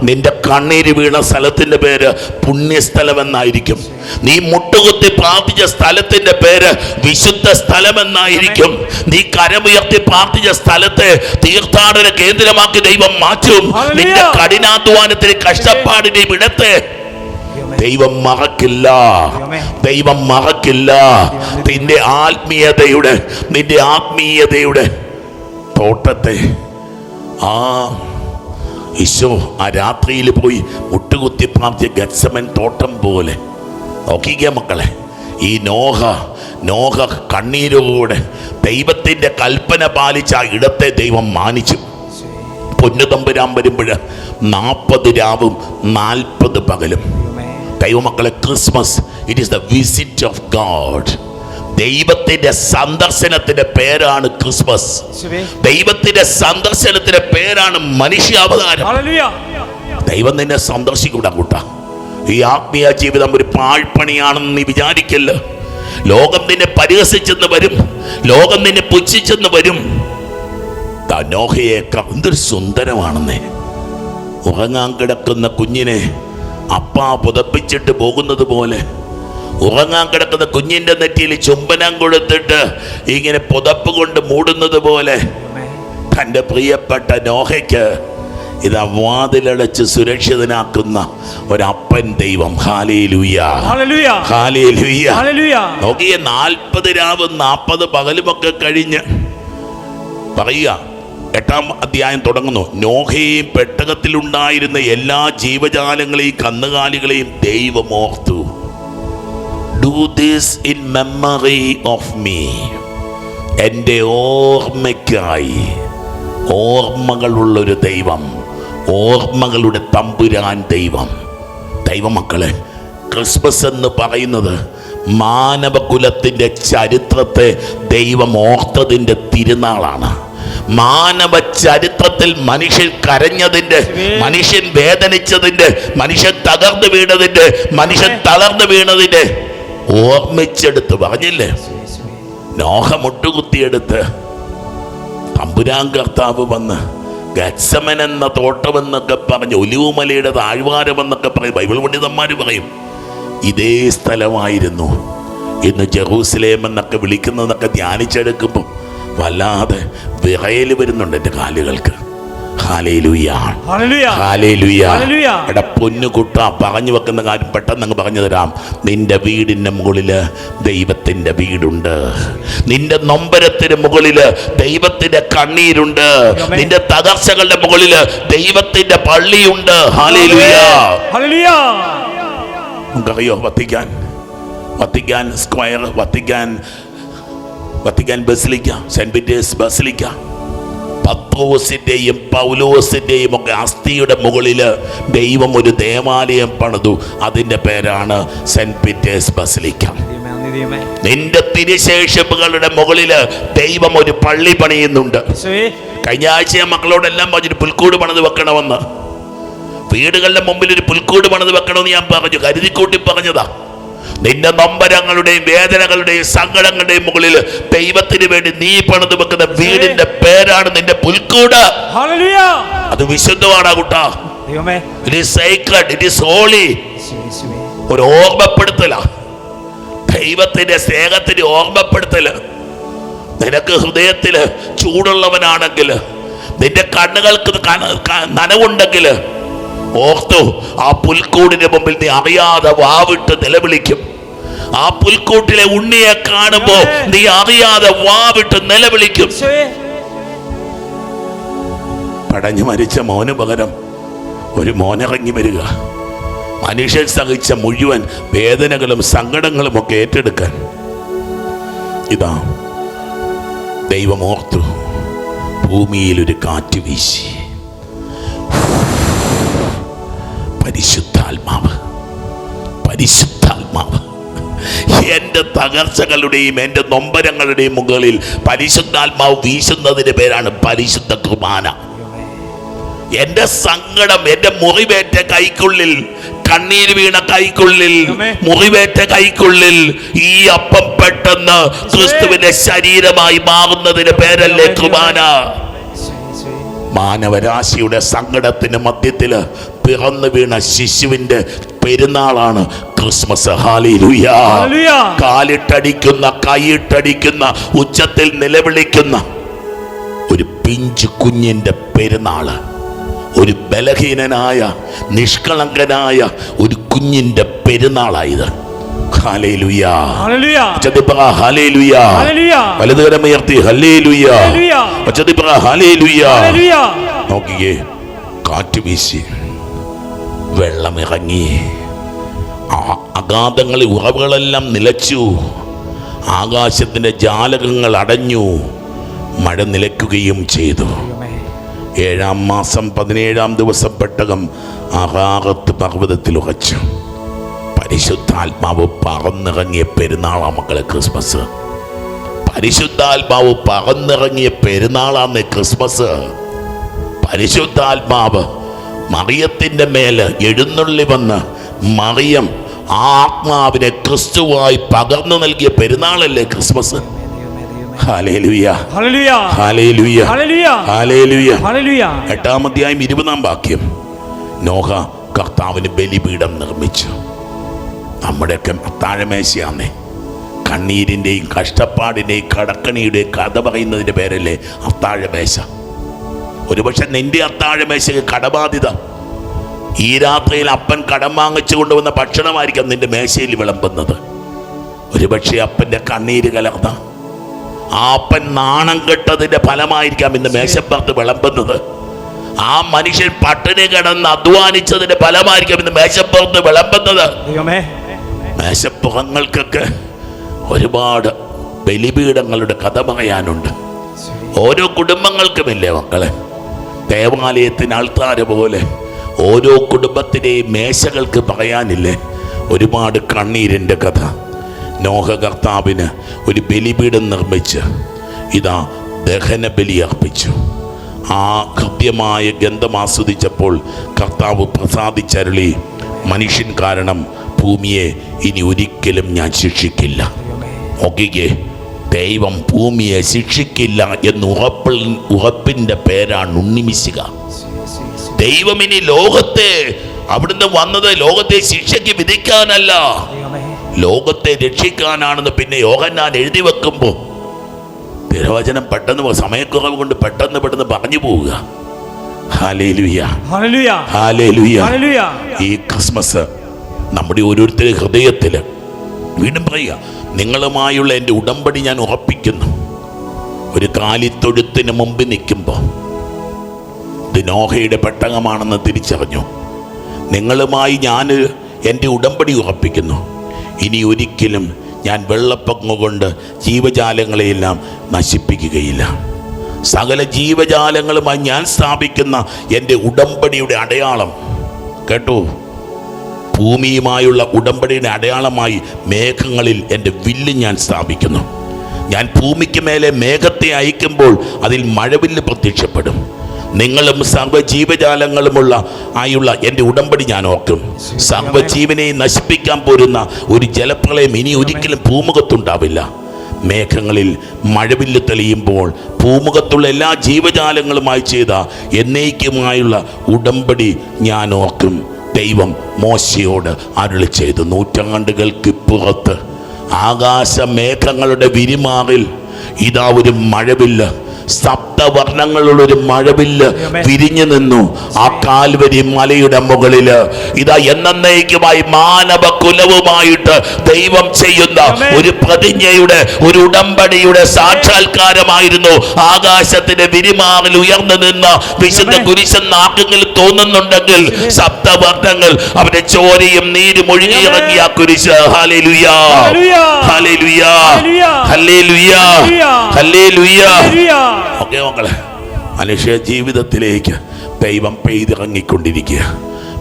നിന്റെ കണ്ണീര് വീണ സ്ഥലത്തിന്റെ പേര് പുണ്യസ്ഥലം എന്നായിരിക്കും. നീ മുട്ടുകുത്തി പ്രാർത്ഥിച്ച സ്ഥലത്തിന്റെ പേര് വിശുദ്ധ സ്ഥലം എന്നായിരിക്കും. നീ കരമുയർത്തി പ്രാർത്ഥിച്ച സ്ഥലത്തെ തീർത്ഥാടന കേന്ദ്രമാക്കി ദൈവം മാറ്റും. നിന്റെ കഠിനാധ്വാനത്തിന് കഷ്ടപ്പാടിന്റെയും ഇടത്തെ ദൈവം മറക്കില്ല, ദൈവം മറക്കില്ല. നിന്റെ ആത്മീയതയുടെ തോട്ടത്തെ ഈശോ ആ രാത്രിയിൽ പോയി മുട്ടുകുത്തി പ്രാർത്ഥിച്ച ഗത്സമൻ തോട്ടം പോലെ നോക്കിക്കുക മക്കളെ. ഈ നോഹ കണ്ണീരോടെ ദൈവത്തിൻ്റെ കൽപ്പന പാലിച്ച ആ ഇടത്തെ ദൈവം മാനിച്ചു. പൊന്നുതമ്പുരാൻ വരുമ്പോൾ 40 രാവും 40 പകലും. ദൈവമക്കളെ, Christmas it is the visit of God. ദൈവത്തിന്റെ സന്ദർശനത്തിന്റെ പേരാണ് ക്രിസ്മസ്. ദൈവത്തിന്റെ സന്ദർശനത്തിന്റെ പേരാണ് മനുഷ്യാവതാരം. ദൈവം നിന്നെ സന്ദർശിക്കൂടാ കൂട്ടാ. ഈ ആത്മീയ ജീവിതം ഒരു പാഴ്പണിയാണെന്ന് നീ വിചാരിക്കല്ല. ലോകം നിന്നെ പരിഹസിച്ചെന്ന് വരും, ലോകം നിന്നെ പുച്ഛിച്ചെന്ന് വരും. നോഹയേക്കാൾ എന്തൊരു സുന്ദരമാണെന്നേ. ഉറങ്ങാൻ കിടക്കുന്ന കുഞ്ഞിനെ അപ്പ പുതപ്പിച്ചിട്ട് പോകുന്നത് പോലെ, ഉറങ്ങാൻ കിടക്കുന്ന കുഞ്ഞിന്റെ നെറ്റിയിൽ ചുംബനം കൊടുത്തിട്ട് ഇങ്ങനെ പുതപ്പ് കൊണ്ട് മൂടുന്നത് പോലെ തൻ്റെ പ്രിയപ്പെട്ട നോഹയ്ക്ക് ഇതാ വാതിലടച്ച് സുരക്ഷിതനാക്കുന്ന ഒരപ്പൻ ദൈവം. ഹല്ലേലൂയ, ഹല്ലേലൂയ, ഹല്ലേലൂയ. നോക്കിയേ, 40 രാവും 40 പകലുമൊക്കെ കഴിഞ്ഞ് പറയുക. 8-ാം അധ്യായം തുടങ്ങുന്നു. നോഹയെയും പെട്ടകത്തിലുണ്ടായിരുന്ന എല്ലാ ജീവജാലങ്ങളെയും കന്നുകാലികളെയും ദൈവം ഓർത്തു. Do this in memory of me. എൻ്റെ ഓർമ്മയ്ക്കായി. ഓർമ്മകളുള്ളൊരു ദൈവം, ഓർമ്മകളുടെ തമ്പുരാൻ ദൈവം. ദൈവമക്കളെ, ക്രിസ്മസ് എന്ന് പറയുന്നത് മാനവകുലത്തിൻ്റെ ചരിത്രത്തെ ദൈവം ഓർത്തതിൻ്റെ തിരുനാളാണ്. മാനവ ചരിത്രത്തിൽ മനുഷ്യൻ കരഞ്ഞതിൻ്റെ, മനുഷ്യൻ വേദനിച്ചതിൻ്റെ, മനുഷ്യൻ തകർന്നു വീണതിൻ്റെ, മനുഷ്യൻ തളർന്നു വീണതിൻ്റെ ഓർമ്മിച്ചെടുത്ത് പറഞ്ഞില്ലേ. നോഹ മുട്ടുകുത്തിയെടുത്ത് തമ്പുരാൻ കർത്താവ് വന്ന് ഗത്സമൻ എന്ന തോട്ടമെന്നൊക്കെ പറഞ്ഞ് ഒലിവുമലയുടെ താഴ്വാരമെന്നൊക്കെ പറയും ബൈബിൾ പണ്ഡിതന്മാർ പറയും. ഇതേ സ്ഥലമായിരുന്നു ഇന്ന് ജെറൂസലേം എന്നൊക്കെ വിളിക്കുന്നതൊക്കെ ധ്യാനിച്ചെടുക്കുമ്പോൾ വല്ലാതെ വിറയൽ വരുന്നുണ്ട് എൻ്റെ കാലുകൾക്ക്. Hallelujah, hallelujah. എടാ പൊന്നുകുട്ട, പറഞ്ഞു വെക്കുന്ന കാര്യം പെട്ടെന്ന് അങ്ങ് പറഞ്ഞു തരാം. നിന്റെ വീടിൻ്റെ മുകളിൽ ദൈവത്തിൻ്റെ വീടുണ്ട്. നിന്റെ നൊമ്പരത്തിന് മുകളിൽ ദൈവത്തിൻ്റെ കണ്ണീരുണ്ട്. നിന്റെ തകർച്ചകളുടെ മുകളിൽ ദൈവത്തിൻ്റെ പള്ളിയുണ്ട്. ഹല്ലേലൂയ, ഹല്ലേലൂയ. നമുക്കറിയോ, Vatican square, Vatican basilica, saint Peter's basilica, പത്രോസിന്റെയും പൗലോസിന്റെയും ഒക്കെ അസ്ഥിയുടെ മുകളിൽ ദൈവം ഒരു ദേവാലയം പണിതു. അതിന്റെ പേരാണ് സെന്റ് പീറ്റേഴ്സ് ബസിലിക്ക. നിന്റെ തിരുശേഷിപ്പുകളുടെ മുകളിൽ ദൈവം ഒരു പള്ളി പണിയുന്നുണ്ട്. കഴിഞ്ഞ ആഴ്ച മക്കളോടെല്ലാം പറഞ്ഞൊരു പുൽക്കൂട് പണിത് വെക്കണമെന്ന്. വീടുകളുടെ മുമ്പിൽ ഒരു പുൽക്കൂട് പണിത് വെക്കണമെന്ന് ഞാൻ പറഞ്ഞു, കരുതിക്കൂട്ടി പറഞ്ഞതാ. നിന്റെ നൊമ്പരങ്ങളുടെയും വേദനകളുടെയും സങ്കടങ്ങളുടെയും മുകളിൽ ദൈവത്തിന് വേണ്ടി നീ പണിത് വെക്കുന്ന വീടിന്റെ പേരാണ് നിന്റെ പുൽക്കൂട്. അത് വിശുദ്ധമാണ് കൂട്ടാ. It is sacred, it is holy. ഒരു ഓർമ്മപ്പെടുത്തല, ദൈവത്തിന്റെ സ്നേഹത്തിന് ഓർമ്മപ്പെടുത്തല്. നിനക്ക് ഹൃദയത്തില് ചൂടുള്ളവനാണെങ്കിൽ, നിന്റെ കണ്ണുകൾക്ക് നനവുണ്ടെങ്കിൽ ഓർത്തു, ആ പുൽക്കൂടിന്റെ മുമ്പിൽ നീ അറിയാതെ വാവിട്ട് നിലവിളിക്കും. ആ പുൽക്കൂട്ടിലെ ഉണ്ണിയെ കാണുമ്പോ നീ അറിയാതെ വാവിട്ട് നിലവിളിക്കും. പടഞ്ഞു മരിച്ച മോന് പകരം ഒരു മോനിറങ്ങി വരിക, മനുഷ്യൻ സഹിച്ച മുഴുവൻ വേദനകളും സങ്കടങ്ങളും ഒക്കെ ഏറ്റെടുക്കാൻ. ഇതാ ദൈവം ഓർത്തു, ഭൂമിയിൽ ഒരു കാറ്റ് വീശി. പരിശുദ്ധാത്മാവ്, പരിശുദ്ധാത്മാവ് എൻ്റെ തകർച്ചകളുടെയും എൻ്റെ നൊമ്പരങ്ങളുടെയും മുകളിൽ പരിശുദ്ധാത്മാവ് വീശുന്നതിന്റെ പേരാണ് പരിശുദ്ധ കുർബാന. എൻ്റെ സങ്കടം, എൻ്റെ മുറിവേറ്റ കൈക്കുള്ളിൽ, കണ്ണീര് വീണ കൈക്കുള്ളിൽ, മുറിവേറ്റ കൈക്കുള്ളിൽ ഈ അപ്പം പെട്ടെന്ന് ക്രിസ്തുവിന്റെ ശരീരമായി മാറുന്നതിന് പേരല്ലേ കുർബാന. മാനവരാശിയുടെ സങ്കടത്തിന് മധ്യത്തില് പിറന്നു വീണ ശിശുവിന്റെ പെരുന്നാളാണ് ക്രിസ്മസ്. ഹല്ലേലൂയ. കാലിട്ടടിക്കുന്ന, കൈയിട്ടടിക്കുന്ന, ഉച്ചത്തിൽ നിലവിളിക്കുന്ന ഒരു പിഞ്ചു കുഞ്ഞിന്റെ പെരുന്നാള്. ഒരു ബലഹീനനായ, നിഷ്കളങ്കനായ ഒരു കുഞ്ഞിന്റെ പെരുന്നാളായത്. ഹല്ലേലൂയ. ഹല്ലേലൂയ. വലതുകരമുയർത്തി ഹല്ലേലൂയ. ഹല്ലേലൂയ. നോക്കിയേ, കാറ്റ് വീശി, വെള്ളമിറങ്ങി, അഗാധങ്ങളിൽ ഉറവുകളെല്ലാം നിലച്ചു, ആകാശത്തിന്റെ ജാലകങ്ങൾ അടഞ്ഞു, മഴ നിലയ്ക്കുകയും ചെയ്തു. 7-ാം മാസം 17-ാം ദിവസം പെട്ടകം ആകാറത്ത് പർവ്വതത്തിൽ ഉറച്ചു. പരിശുദ്ധാത്മാവ് പറന്നിറങ്ങിയ പെരുന്നാളാ മക്കളെ ക്രിസ്മസ്. പരിശുദ്ധാത്മാവ് പറന്നിറങ്ങിയ പെരുന്നാളാണ് ക്രിസ്മസ്. പരിശുദ്ധാത്മാവ് മറിയത്തിന്റെ മേല് എഴുന്നള്ളി വന്ന് മറിയം ആ ആത്മാവിനെ ക്രിസ്തുവായി പകർന്നു നൽകിയ പെരുന്നാളല്ലേ ക്രിസ്മസ്. ഹല്ലേലൂയ. ഹല്ലേലൂയ. ഹല്ലേലൂയ. 8-ാം അധ്യായം 20-ാം വാക്യം. നോഹ കർത്താവിന് ബലിപീഠം നിർമ്മിച്ചു. നമ്മുടെയൊക്കെ അത്താഴമേശയാന്നേ. കണ്ണീരിന്റെയും കഷ്ടപ്പാടിന്റെയും കടക്കണിയുടെയും കഥ പറയുന്നതിന്റെ പേരല്ലേ അത്താഴമേശ. ഒരുപക്ഷെ നിന്റെ അത്താഴമേശയ്ക്ക് കടബാധിത. ഈ രാത്രിയിൽ അപ്പൻ കടം വാങ്ങിച്ചു കൊണ്ടുവന്ന ഭക്ഷണമായിരിക്കാം നിന്റെ മേശയിൽ വിളമ്പുന്നത്. ഒരുപക്ഷെ അപ്പന്റെ കണ്ണീര് കലർന്ന, ആ അപ്പൻ നാണം കെട്ടതിന്റെ ഫലമായിരിക്കാം ഇന്ന് മേശപ്പുറത്ത് വിളമ്പുന്നത്. ആ മനുഷ്യൻ പട്ടിണി കിടന്ന് അധ്വാനിച്ചതിന്റെ ഫലമായിരിക്കാം ഇന്ന് മേശപ്പുറത്ത് വിളമ്പുന്നത്. മേശപ്പുറങ്ങൾക്കൊക്കെ ഒരുപാട് ബലിപീഠങ്ങളുടെ കഥ പറയാനുണ്ട്. ഓരോ കുടുംബങ്ങൾക്കുമില്ലേ മക്കളെ, ദേവാലയത്തിന് ആൾക്കാര് പോലെ ഓരോ കുടുംബത്തിൻ്റെയും മേശകൾക്ക് പറയാനില്ലേ ഒരുപാട് കണ്ണീരിൻ്റെ കഥ. നോഹ കർത്താവിന് ഒരു ബലിപീഠം നിർമ്മിച്ച് ഇതാ ദഹന ബലി അർപ്പിച്ചു. ആ കൃത്യമായ ഗന്ധം ആസ്വദിച്ചപ്പോൾ കർത്താവ് പ്രസാദിച്ചരുളി, മനുഷ്യൻ കാരണം ഭൂമിയെ ഇനി ഒരിക്കലും ഞാൻ ശിക്ഷിക്കില്ല. നോക്കിക്കേ, ദൈവം ഭൂമിയെ ശിക്ഷിക്കില്ല എന്ന് ഉറപ്പിൻ്റെ പേരാണ് ഉണ്ണിമിശിക. ദൈവം ഇനി ലോകത്തെ, അവിടുന്ന് വന്നത് ലോകത്തെ ശിക്ഷയ്ക്ക് വിധിക്കാനല്ല, ലോകത്തെ രക്ഷിക്കാനാണെന്ന് പിന്നെ യോഹന്നാൻ എഴുതി വെക്കുമ്പോൾ തിരുവചനം പെട്ടെന്ന് സമയക്കുറവ് കൊണ്ട് പെട്ടെന്ന് പറഞ്ഞു പോവുക. ഹല്ലേലൂയ. ഹല്ലേലൂയ. ഈ ക്രിസ്മസ് നമ്മുടെ ഓരോരുത്തരുടെ ഹൃദയത്തിൽ വീണ്ടും പറയുക, നിങ്ങളുമായുള്ള എൻ്റെ ഉടമ്പടി ഞാൻ ഉറപ്പിക്കുന്നു. ഒരു കാലിത്തൊഴുത്തിന് മുമ്പ് നിൽക്കുമ്പോൾ ഇത് നോഹയുടെ പെട്ടകമാണെന്ന് തിരിച്ചറിഞ്ഞു. നിങ്ങളുമായി ഞാൻ എൻ്റെ ഉടമ്പടി ഉറപ്പിക്കുന്നു. ഇനി ഒരിക്കലും ഞാൻ വെള്ളപ്പൊക്കം കൊണ്ട് ജീവജാലങ്ങളെയെല്ലാം നശിപ്പിക്കുകയില്ല. സകല ജീവജാലങ്ങളുമായി ഞാൻ സ്ഥാപിക്കുന്ന എൻ്റെ ഉടമ്പടിയുടെ അടയാളം കേട്ടോ, ഭൂമിയുമായുള്ള ഉടമ്പടിയുടെ അടയാളമായി മേഘങ്ങളിൽ എൻ്റെ വില്ല് ഞാൻ സ്ഥാപിക്കുന്നു. ഞാൻ ഭൂമിക്ക് മേലെ മേഘത്തെ അയക്കുമ്പോൾ അതിൽ മഴവില്ല് പ്രത്യക്ഷപ്പെടും. നിങ്ങളും സർവ്വജീവജാലങ്ങളുമുള്ള ആയുള്ള എൻ്റെ ഉടമ്പടി ഞാൻ ഓർക്കും. സർവ്വജീവനെ നശിപ്പിക്കാൻ പോരുന്ന ഒരു ജലപ്രളയം ഇനി ഒരിക്കലും ഭൂമുഖത്തുണ്ടാവില്ല. മേഘങ്ങളിൽ മഴവില്ല് തെളിയുമ്പോൾ ഭൂമുഖത്തുള്ള എല്ലാ ജീവജാലങ്ങളുമായി ചെയ്ത എന്നേക്കുമായുള്ള ഉടമ്പടി ഞാൻ ഓർക്കും. ദൈവം മോശയോട് അരുളി ചെയ്തു. നൂറ്റാണ്ടുകൾക്ക് പുറത്ത് ആകാശ മേഘങ്ങളുടെ വിരിമാറിൽ ഇതാ ഒരു മഴവില്ല്, സപ്തവർണ്ണങ്ങളുള്ള ഒരു മഴവില്ല് വിരിഞ്ഞു നിന്നു ആ കാൽവരി മലയുടെ മുകളില്. ഇതാ എന്നേക്കുമായി മാനവ കുലവുമായിട്ട് ദൈവം ചെയ്യുന്ന ഒരു പ്രതിജ്ഞയുടെ, ഒരു ഉടമ്പടിയുടെ സാക്ഷാത്കാരമായിരുന്നു ആകാശത്തിന്റെ വിരിമാറിൽ ഉയർന്നു നിന്ന വിശുദ്ധ കുരിശെന്ന് ആർക്കെങ്കിലും തോന്നുന്നുണ്ടെങ്കിൽ സപ്തവർണ്ണങ്ങൾ അവരുടെ ചോരയും നീരും ഒഴുകിയിറങ്ങിയ ആ കുരിശ്. ഹല്ലേലൂയ, ഹല്ലേലൂയ, ഹല്ലേലൂയ, ഹല്ലേലൂയ. ഓക്കെ മക്കളെ, മനുഷ്യ ജീവിതത്തിലേക്ക് ദൈവം പെയ്തിറങ്ങിക്കൊണ്ടിരിക്കുക.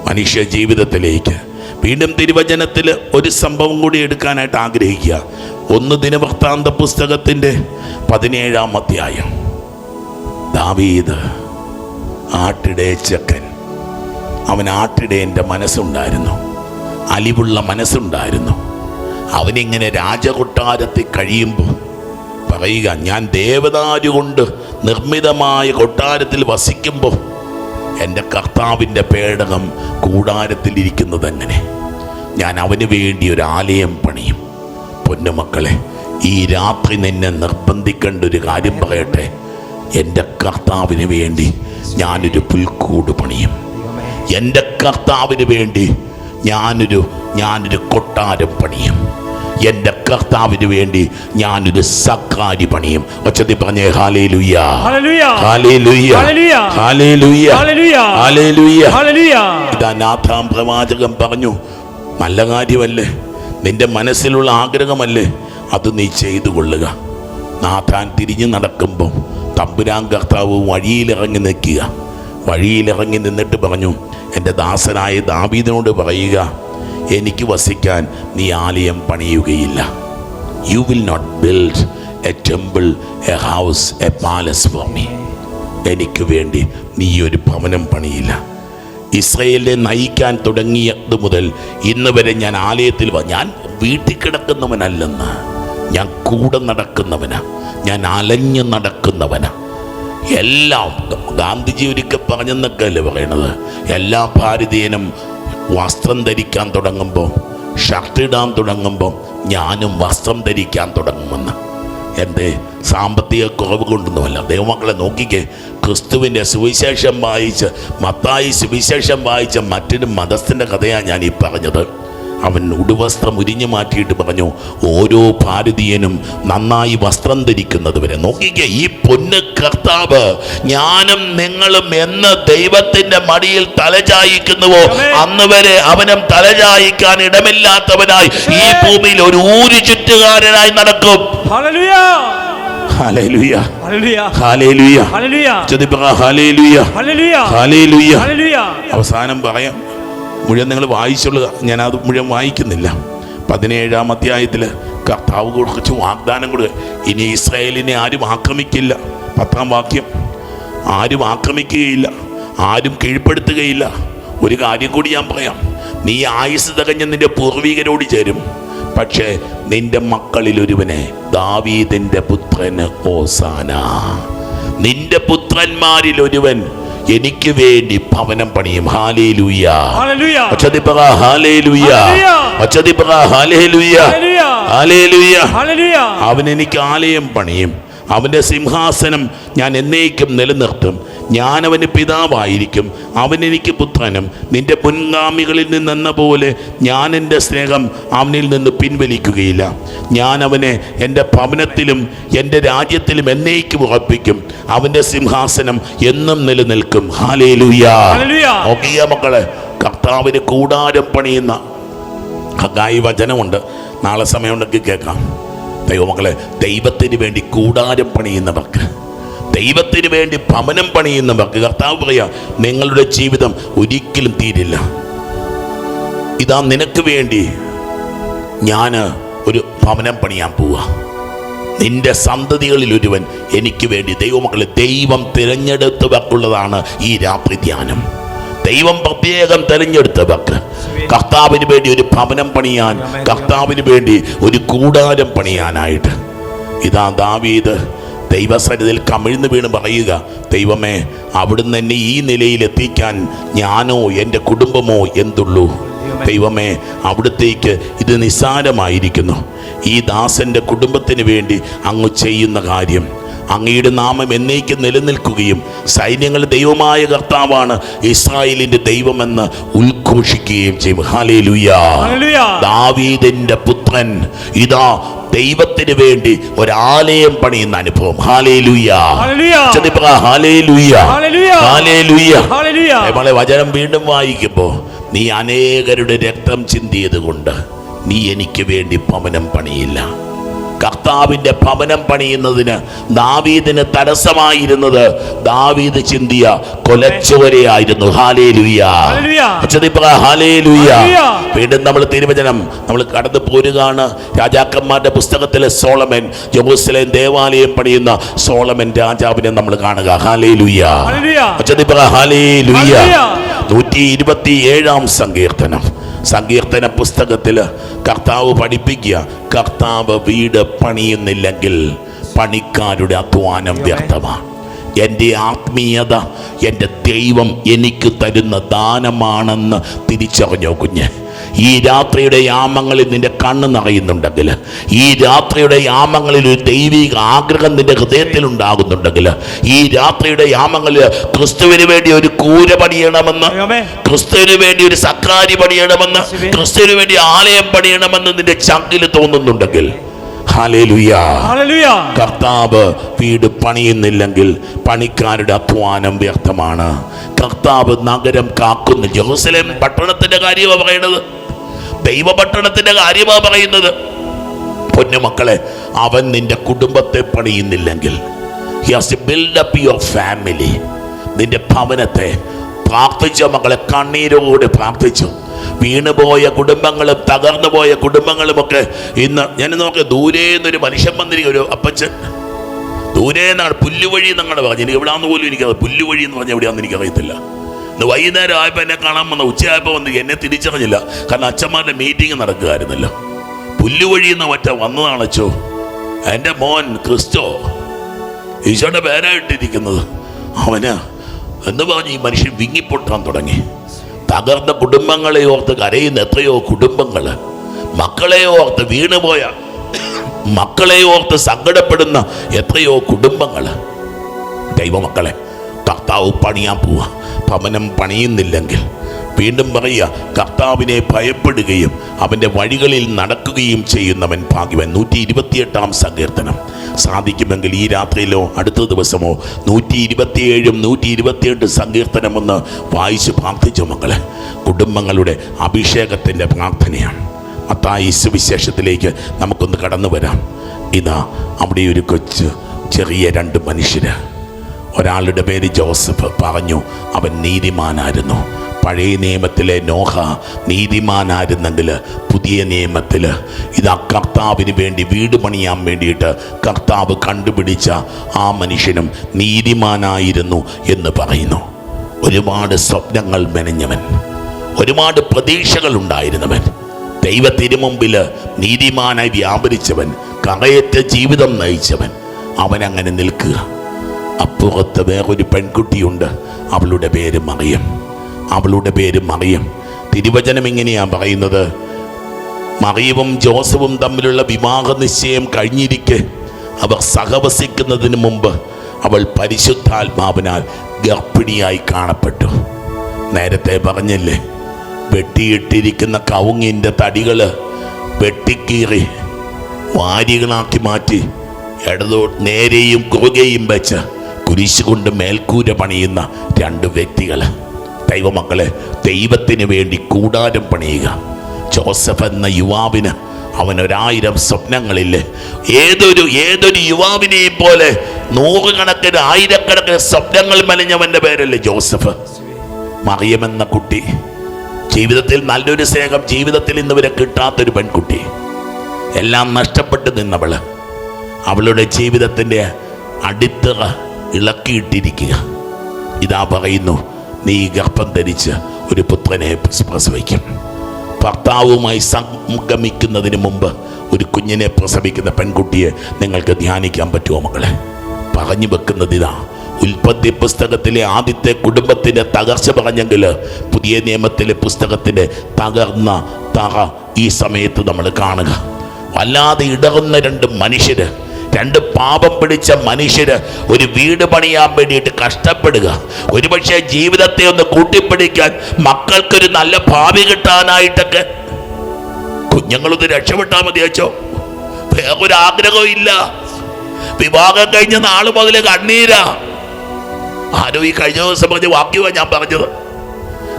മനുഷ്യ ജീവിതത്തിലേക്ക് വീണ്ടും തിരുവചനത്തിൽ ഒരു സംഭവം കൂടി എടുക്കാനായിട്ട് ആഗ്രഹിക്കുക. 1 ദിനവൃത്താന്ത പുസ്തകത്തിൻ്റെ 17-ാം അധ്യായം. ദാവീദ് ആട്ടിടയച്ചക്കൻ, അവൻ ആട്ടിടയൻ്റെ മനസ്സുണ്ടായിരുന്നു, അലിവുള്ള മനസ്സുണ്ടായിരുന്നു. അവനിങ്ങനെ രാജകൊട്ടാരത്തിൽ കഴിയുമ്പോൾ പറയുക, ഞാൻ ദേവദാരു കൊണ്ട് നിർമ്മിതമായ കൊട്ടാരത്തിൽ വസിക്കുമ്പോൾ എൻ്റെ കർത്താവിൻ്റെ പേടകം കൂടാരത്തിലിരിക്കുന്നത് എങ്ങനെ? ഞാൻ അവന് വേണ്ടി ഒരു ആലയം പണിയും. പൊന്നുമക്കളെ, ഈ രാത്രി നിന്നെ നിർബന്ധിക്കേണ്ട ഒരു കാര്യം പറയട്ടെ. എൻ്റെ കർത്താവിന് വേണ്ടി ഞാനൊരു പുൽക്കൂട് പണിയും. എൻ്റെ കർത്താവിന് വേണ്ടി ഞാനൊരു കൊട്ടാരം പണിയും. എൻ്റെ കർത്താവിന് വേണ്ടി ഞാനൊരു സക്കാരി പണിയും. ഒച്ചത്തിൽ പറഞ്ഞേ ഹല്ലേലൂയ, ഹല്ലേലൂയ, ഹല്ലേലൂയ, ഹല്ലേലൂയ. ഇതാ നാഥാൻ പ്രവാചകൻ പറഞ്ഞു, നല്ല കാര്യമല്ലേ, നിന്റെ മനസ്സിലുള്ള ആഗ്രഹമല്ലേ, അത് നീ ചെയ്തു കൊള്ളുക. നാഥാൻ തിരിഞ്ഞു നടക്കുമ്പോൾ തമ്പുരാൻ കർത്താവ് വഴിയിലിറങ്ങി നിൽക്കുക. വഴിയിലിറങ്ങി നിന്നിട്ട് പറഞ്ഞു, എൻ്റെ ദാസനായ ദാവീദിനോട് പറയുക, എനിക്ക് വസിക്കാൻ നീ ആലയം പണിയുകയില്ല. You will not build a temple, a house, a palace for me. എനിക്ക് വേണ്ടി നീ ഒരു ഭവനം പണിയില്ല. ഇസ്രയേലിനെ നയിക്കാൻ തുടങ്ങിയത് മുതൽ ഇന്ന് വരെ ഞാൻ ആലയത്തിൽ ഞാൻ വീട്ടിൽ കിടക്കുന്നവനല്ലെന്ന്, ഞാൻ കൂടെ നടക്കുന്നവനാ, ഞാൻ അലഞ്ഞു നടക്കുന്നവനാ. എല്ലാം ഗാന്ധിജി ഒരിക്കൽ പറഞ്ഞെന്നൊക്കെ അല്ലേ പറയണത്, എല്ലാ ഭാരതീയനും വസ്ത്രം ധരിക്കാൻ തുടങ്ങുമ്പോൾ, ഷർട്ട് ഇടാൻ തുടങ്ങുമ്പോൾ ഞാനും വസ്ത്രം ധരിക്കാൻ തുടങ്ങുമെന്ന്. എൻ്റെ സാമ്പത്തിക കുറവ് കൊണ്ടൊന്നുമല്ല. ദൈവമക്കളെ നോക്കിക്കേ, ക്രിസ്തുവിൻ്റെ സുവിശേഷം വായിച്ച്, മത്തായി സുവിശേഷം വായിച്ച മറ്റൊരു മതസ്ഥൻ്റെ കഥയാണ് ഞാൻ ഈ പറഞ്ഞത്. അവൻ ഉടുവസ്ത്രം ഉരിഞ്ഞു മാറ്റിയിട്ട് പറഞ്ഞു, ഓരോ ഭാരതീയനും നന്നായി വസ്ത്രം ധരിക്കുന്നത് വരെ. നോക്കിക്കേ, ഈ പൊന്ന് കർത്താവ് ഞാനും നിങ്ങളും എന്ന് ദൈവത്തിന്റെ മടിയിൽ തലചായിക്കുന്നുവോ അന്ന് വരെ അവനും തലചായിക്കാൻ ഇടമില്ലാത്തവനായി ഈ ഭൂമിയിൽ ഒരു ഊരു ചുറ്റുകാരനായി നടക്കും. ഹല്ലേലൂയ, ഹല്ലേലൂയ, ഹല്ലേലൂയ, ഹല്ലേലൂയ, ഹല്ലേലൂയ. ഹല്ലേലൂയ. അവസാനം പറയാം, മുഴുവൻ നിങ്ങൾ വായിച്ചുള്ളുക, ഞാനത് മുഴുവൻ വായിക്കുന്നില്ല. 17-ാം അധ്യായത്തിൽ കർത്താവ് കുറച്ച് വാഗ്ദാനം കൊടുക്കുക. ഇനി ഇസ്രായേലിനെ ആരും ആക്രമിക്കില്ല. 10-ാം വാക്യം, ആരും ആക്രമിക്കുകയില്ല, ആരും കീഴ്പ്പെടുത്തുകയില്ല. ഒരു കാര്യം കൂടി ഞാൻ പറയാം, നീ ആയുസ് തികഞ്ഞ് നിന്റെ പൂർവികരോട് ചേരും. പക്ഷേ നിന്റെ മക്കളിൽ ഒരുവനെ, ദാവീദിന്റെ പുത്രന് ഹോസാന, നിന്റെ പുത്രന്മാരിൽ ഒരുവൻ എനിക്ക് വേണ്ടി ഭവനം പണിയും. ഹല്ലേലൂയ, ഹല്ലേലൂയ, ഹല്ലേലൂയ. അവൻ എനിക്ക് ആലയം പണിയും, അവൻ്റെ സിംഹാസനം ഞാൻ എന്നേക്കും നിലനിർത്തും. ഞാൻ അവന് പിതാവായിരിക്കും, അവൻ എനിക്ക് പുത്രനും. നിന്റെ മുൻഗാമികളിൽ നിന്നെന്ന പോലെ ഞാൻ എൻ്റെ സ്നേഹം അവനിൽ നിന്ന് പിൻവലിക്കുകയില്ല. ഞാൻ അവനെ എൻ്റെ ഭവനത്തിലും എൻ്റെ രാജ്യത്തിലും എന്നേക്കും ഉറപ്പിക്കും. അവൻ്റെ സിംഹാസനം എന്നും നിലനിൽക്കും. ഹല്ലേലൂയ. ഓക്കേ മക്കളെ, കർത്താവിന് കൂടാരം പണിയുന്ന ഹഗ്ഗായി വചനമുണ്ട്, നാളെ സമയമുണ്ടെങ്കിൽ കേൾക്കാം. ദൈവമക്കളെ, ദൈവത്തിന് വേണ്ടി കൂടാരം പണിയുന്നവർക്ക്, ദൈവത്തിന് വേണ്ടി ഭവനം പണിയുന്നവർക്ക് കർത്താവ് പറയാ, നിങ്ങളുടെ ജീവിതം ഒരിക്കലും തീരില്ല. ഇതാ നിനക്ക് വേണ്ടി ഞാൻ ഒരു ഭവനം പണിയാൻ പോവാ. നിന്റെ സന്തതികളിൽ ഒരുവൻ എനിക്ക് വേണ്ടി. ദൈവമക്കളെ, ദൈവം തിരഞ്ഞെടുത്തവർക്കുള്ളതാണ് ഈ രാത്രി ധ്യാനം. ദൈവം പ്രത്യേകം തിരഞ്ഞെടുത്തവർക്ക് കർത്താവിന് വേണ്ടി ഒരു ഭവനം പണിയാൻ, കർത്താവിന് വേണ്ടി ഒരു കൂടാരം പണിയാനായിട്ട്. ഇതാ ദാവീദ് ദൈവസന്നിധിയിൽ കമിഴ്ന്നു വീണ് പറയുക, ദൈവമേ, അവിടുന്ന് എന്നെ ഈ നിലയിൽ എത്തിക്കാൻ ഞാനോ എൻ്റെ കുടുംബമോ എന്തുള്ളൂ. ദൈവമേ, അവിടുത്തേക്ക് ഇത് നിസ്സാരമായിരിക്കുന്നു. ഈ ദാസന്റെ കുടുംബത്തിന് വേണ്ടി അങ്ങ് ചെയ്യുന്ന കാര്യം, അങ്ങയുടെ നാമം എന്നേക്ക് നിലനിൽക്കുകയും സൈന്യങ്ങളുടെ ദൈവമായ കർത്താവാണ് ഇസ്രായേലിന്റെ ദൈവമെന്ന് ഉദ്ഘോഷിക്കുകയും ചെയ്യും. ഹല്ലേലൂയ. ദാവീദിന്റെ പുത്രൻ ഇതാ ദൈവത്തിന് വേണ്ടി ഒരാലയം പണിയുന്ന അനുഭവം. ഹല്ലേലൂയ. ഹല്ലേലൂയ. ഹല്ലേലൂയ. നമ്മളെ വചനം വീണ്ടും വായിക്കുമ്പോൾ, നീ അനേകരുടെ രക്തം ചിന്തിയത് കൊണ്ട് നീ എനിക്ക് വേണ്ടി ഭവനം പണിയില്ല. കർത്താവിന്റെ ഭവനം പണിയുന്നതിന് ദാവീദിന് തടസ്സമായിരുന്നത് ദാവീദ് ചിന്തിയ കൊലച്ചുവരെയായിരുന്നു. ഹല്ലേലൂയ. ഹല്ലേലൂയ. വീണ്ടും നമ്മൾ തിരുവചനം നമ്മൾ കടന്നു പോരുകയാണ്. രാജാക്കന്മാരുടെ പുസ്തകത്തിലെ സോളമൻ, ജെറുസലേം ദേവാലയം പണിയുന്ന സോളമൻ രാജാവിനെ നമ്മൾ കാണുക. ഹല്ലേലൂയ. ഹല്ലേലൂയ. 127 സങ്കീർത്തന പുസ്തകത്തിൽ കർത്താവ് പഠിപ്പിക്കുക, കർത്താവ് വീട് പണിയുന്നില്ലെങ്കിൽ പണിക്കാരുടെ അധ്വാനം വ്യർത്ഥമാണ്. എൻ്റെ ആത്മീയത എൻ്റെ ദൈവം എനിക്ക് തരുന്ന ദാനമാണെന്ന് തിരിച്ചറിഞ്ഞോ കുഞ്ഞ്. ഈ രാത്രിയുടെ യാമങ്ങളിൽ നിന്റെ കണ്ണ് നിറയുന്നുണ്ടെങ്കിൽ, ഈ രാത്രിയുടെ യാമങ്ങളിൽ ഒരു ദൈവിക ആഗ്രഹം നിന്റെ ഹൃദയത്തിൽ ഉണ്ടാകുന്നുണ്ടെങ്കിൽ, ഈ രാത്രിയുടെ യാമങ്ങളിൽ ക്രിസ്തുവിന് വേണ്ടി ഒരു കൂര പണിയണമെന്ന്, ക്രിസ്തുവിന് വേണ്ടി ഒരു സക്രാരി പണിയണമെന്ന്, ക്രിസ്തുവിന് വേണ്ടി ആലയം പണിയണമെന്ന് നിന്റെ ചങ്കിൽ തോന്നുന്നുണ്ടെങ്കിൽ, ഹല്ലേലൂയ. കർത്താവ് വീട് പണിയുന്നില്ലെങ്കിൽ പണിക്കാരുടെ അധ്വാനം വ്യർത്ഥമാണ്. കർത്താവ് നഗരം കാക്കുന്നു. ജെറുസലേം പട്ടണത്തിന്റെ കാര്യമാണ് പറയുന്നത്, ദൈവപട്ടണത്തിന്റെ കാര്യമാണ് പറയുന്നത്. പൊന്നുമക്കളെ, അവൻ നിന്റെ കുടുംബത്തെ പണിയുന്നില്ലെങ്കിൽ, he has to build up your family, നിന്റെ ഭവനത്തെ പ്രാർത്ഥിച്ച മക്കളെ, കണ്ണീരോട് പ്രാർത്ഥിച്ചു. വീണുപോയ കുടുംബങ്ങളും തകർന്നു പോയ കുടുംബങ്ങളുമൊക്കെ ഇന്ന് ഞാൻ നോക്കി, ദൂരെ നിന്നൊരു മനുഷ്യൻ വന്നിരിക്കും, ഒരു അപ്പച്ചൻ ദൂരെ നിന്നാണ്, പുല്ലുവഴി എന്നങ്ങനെ പറഞ്ഞു. എനിക്ക് എവിടെയാണെന്ന് പോലും എനിക്കത്, പുല്ലുവഴി എന്ന് പറഞ്ഞാൽ എവിടെയാണെന്ന് എനിക്കറിയത്തില്ല. ഇന്ന് വൈകുന്നേരം ആയപ്പോൾ എന്നെ കാണാൻ വന്ന, ഉച്ചയായപ്പോൾ വന്ന് എന്നെ തിരിച്ചറിഞ്ഞില്ല, കാരണം അച്ഛന്മാരുടെ മീറ്റിംഗ് നടക്കുകയായിരുന്നല്ലോ. പുല്ലുവഴി എന്ന് മറ്റേ വന്നതാണച്ചോ, എൻ്റെ മോൻ ക്രിസ്റ്റോ, ഈശോയുടെ പേരായിട്ടിരിക്കുന്നത്, അവന് എന്ന് പറഞ്ഞ് ഈ മനുഷ്യൻ വിങ്ങിപ്പൊട്ടാൻ തുടങ്ങി. തകർന്ന കുടുംബങ്ങളെ ഓർത്ത് കരയുന്ന എത്രയോ കുടുംബങ്ങൾ, മക്കളെ ഓർത്ത് വീണുപോയ മക്കളെ ഓർത്ത് സങ്കടപ്പെടുന്ന എത്രയോ കുടുംബങ്ങൾ. ദൈവമക്കളെ, കർത്താവ് പണിയാൻ പോവുക. ഭവനം പണിയുന്നില്ലെങ്കിൽ വീണ്ടും പറയുക, കർത്താവിനെ ഭയപ്പെടുകയും അവൻ്റെ വഴികളിൽ നടക്കുകയും ചെയ്യുന്നവൻ ഭാഗ്യവാൻ. 128 സങ്കീർത്തനം. സാധിക്കുമെങ്കിൽ ഈ രാത്രിയിലോ അടുത്ത ദിവസമോ 127 128 സങ്കീർത്തനമൊന്ന് വായിച്ച് പ്രാർത്ഥിച്ചു മക്കളെ. കുടുംബങ്ങളുടെ അഭിഷേകത്തിൻ്റെ പ്രാർത്ഥനയാണ്. മത്തായി സുവിശേഷത്തിലേക്ക് നമുക്കൊന്ന് കടന്നു വരാം. ഇതാ അവിടെ ഒരു കൊച്ചു ചെറിയ 2 മനുഷ്യര്. ഒരാളുടെ പേര് ജോസഫ്. പറഞ്ഞു അവൻ നീതിമാനായിരുന്നു. പഴയ നിയമത്തിലെ നോഹ നീതിമാനായിരുന്നെങ്കിൽ പുതിയ നിയമത്തിൽ ഇതാ കർത്താവിന് വേണ്ടി വീട് പണിയാൻ വേണ്ടിയിട്ട് കർത്താവ് കണ്ടുപിടിച്ച ആ മനുഷ്യനും നീതിമാനായിരുന്നു എന്ന് പറയുന്നു. ഒരുപാട് സ്വപ്നങ്ങൾ മെനഞ്ഞവൻ, ഒരുപാട് പ്രതീക്ഷകൾ ഉണ്ടായിരുന്നവൻ, ദൈവത്തിന് മുമ്പിൽ നീതിമാനായി വ്യാപരിച്ചവൻ, കറയറ്റ ജീവിതം നയിച്ചവൻ. അവനങ്ങനെ നിൽക്കുക. അപ്പുറത്ത് വേറൊരു പെൺകുട്ടിയുണ്ട്, അവളുടെ പേര് മറിയം. അവളുടെ പേര് മറിയം. തിരുവചനം ഇങ്ങനെയാണ് പറയുന്നത്, മറിയവും ജോസഫും തമ്മിലുള്ള വിവാഹ നിശ്ചയം കഴിഞ്ഞിരിക്കെ അവർ സഹവസിക്കുന്നതിന് മുമ്പ് അവൾ പരിശുദ്ധാത്മാവിനാൽ ഗർഭിണിയായി കാണപ്പെട്ടു. നേരത്തെ പറഞ്ഞില്ലേ, വെട്ടിയിട്ടിരിക്കുന്ന കവുങ്ങിൻ്റെ തടികൾ വെട്ടിക്കീറി വാരികളാക്കി മാറ്റി നേരെയും കുറുകയും വെച്ച് കുരിശ് കൊണ്ട് മേൽക്കൂര പണിയുന്ന 2 വ്യക്തികൾ. ദൈവമക്കളെ, ദൈവത്തിന് വേണ്ടി കൂടാരം പണിയുക. ജോസഫ് എന്ന യുവാവിന് അവൻ 1000 സ്വപ്നങ്ങളില്ലേ. ഏതൊരു യുവാവിനെയും പോലെ 100 ആയിരക്കണക്കിന് സ്വപ്നങ്ങൾ മെനഞ്ഞവൻ്റെ പേരല്ലേ ജോസഫ്. മറിയം എന്ന കുട്ടി ജീവിതത്തിൽ നല്ലൊരു സ്നേഹം, ജീവിതത്തിൽ ഇന്ന് വരെ കിട്ടാത്തൊരു പെൺകുട്ടി, എല്ലാം നഷ്ടപ്പെട്ട് നിന്നവള്, അവളുടെ ജീവിതത്തിൻ്റെ അടിത്തറ ഇളക്കിയിട്ടിരിക്കുക. ഇതാ പറയുന്നു, നീ ഗർഭം ധരിച്ച് ഒരു പുത്രനെ പ്രസവിക്കും. ഭർത്താവുമായി സംഗമിക്കുന്നതിന് മുമ്പ് ഒരു കുഞ്ഞിനെ പ്രസവിക്കുന്ന പെൺകുട്ടിയെ നിങ്ങൾക്ക് ധ്യാനിക്കാൻ പറ്റുമോ മക്കളെ? പറഞ്ഞു വെക്കുന്നത് ഇതാ, ഉൽപ്പത്തി പുസ്തകത്തിലെ ആദ്യത്തെ കുടുംബത്തിൻ്റെ തകർച്ച പറഞ്ഞെങ്കിൽ പുതിയ നിയമത്തിലെ പുസ്തകത്തിൻ്റെ തകർന്ന തറ ഈ സമയത്ത് നമ്മൾ കാണുക. വല്ലാതെ ഇടറുന്ന രണ്ട് മനുഷ്യര്, രണ്ട് പാപം പിടിച്ച മനുഷ്യര് ഒരു വീട് പണിയാൻ വേണ്ടിയിട്ട് കഷ്ടപ്പെടുക. ഒരുപക്ഷെ ജീവിതത്തെ ഒന്ന് കൂട്ടിപ്പിടിക്കാൻ, മക്കൾക്കൊരു നല്ല ഭാവി കിട്ടാനായിട്ടൊക്കെ. കുഞ്ഞുങ്ങളൊന്ന് രക്ഷപ്പെട്ടാൽ മതി വെച്ചോ, വേറൊരു ആഗ്രഹവും ഇല്ല. വിവാഹം കഴിഞ്ഞ നാൾ മുതൽ കണ്ണീരാ. ആരോ ഈ കഴിഞ്ഞ ദിവസം പറഞ്ഞ വാക്യമാണ് ഞാൻ പറഞ്ഞത്.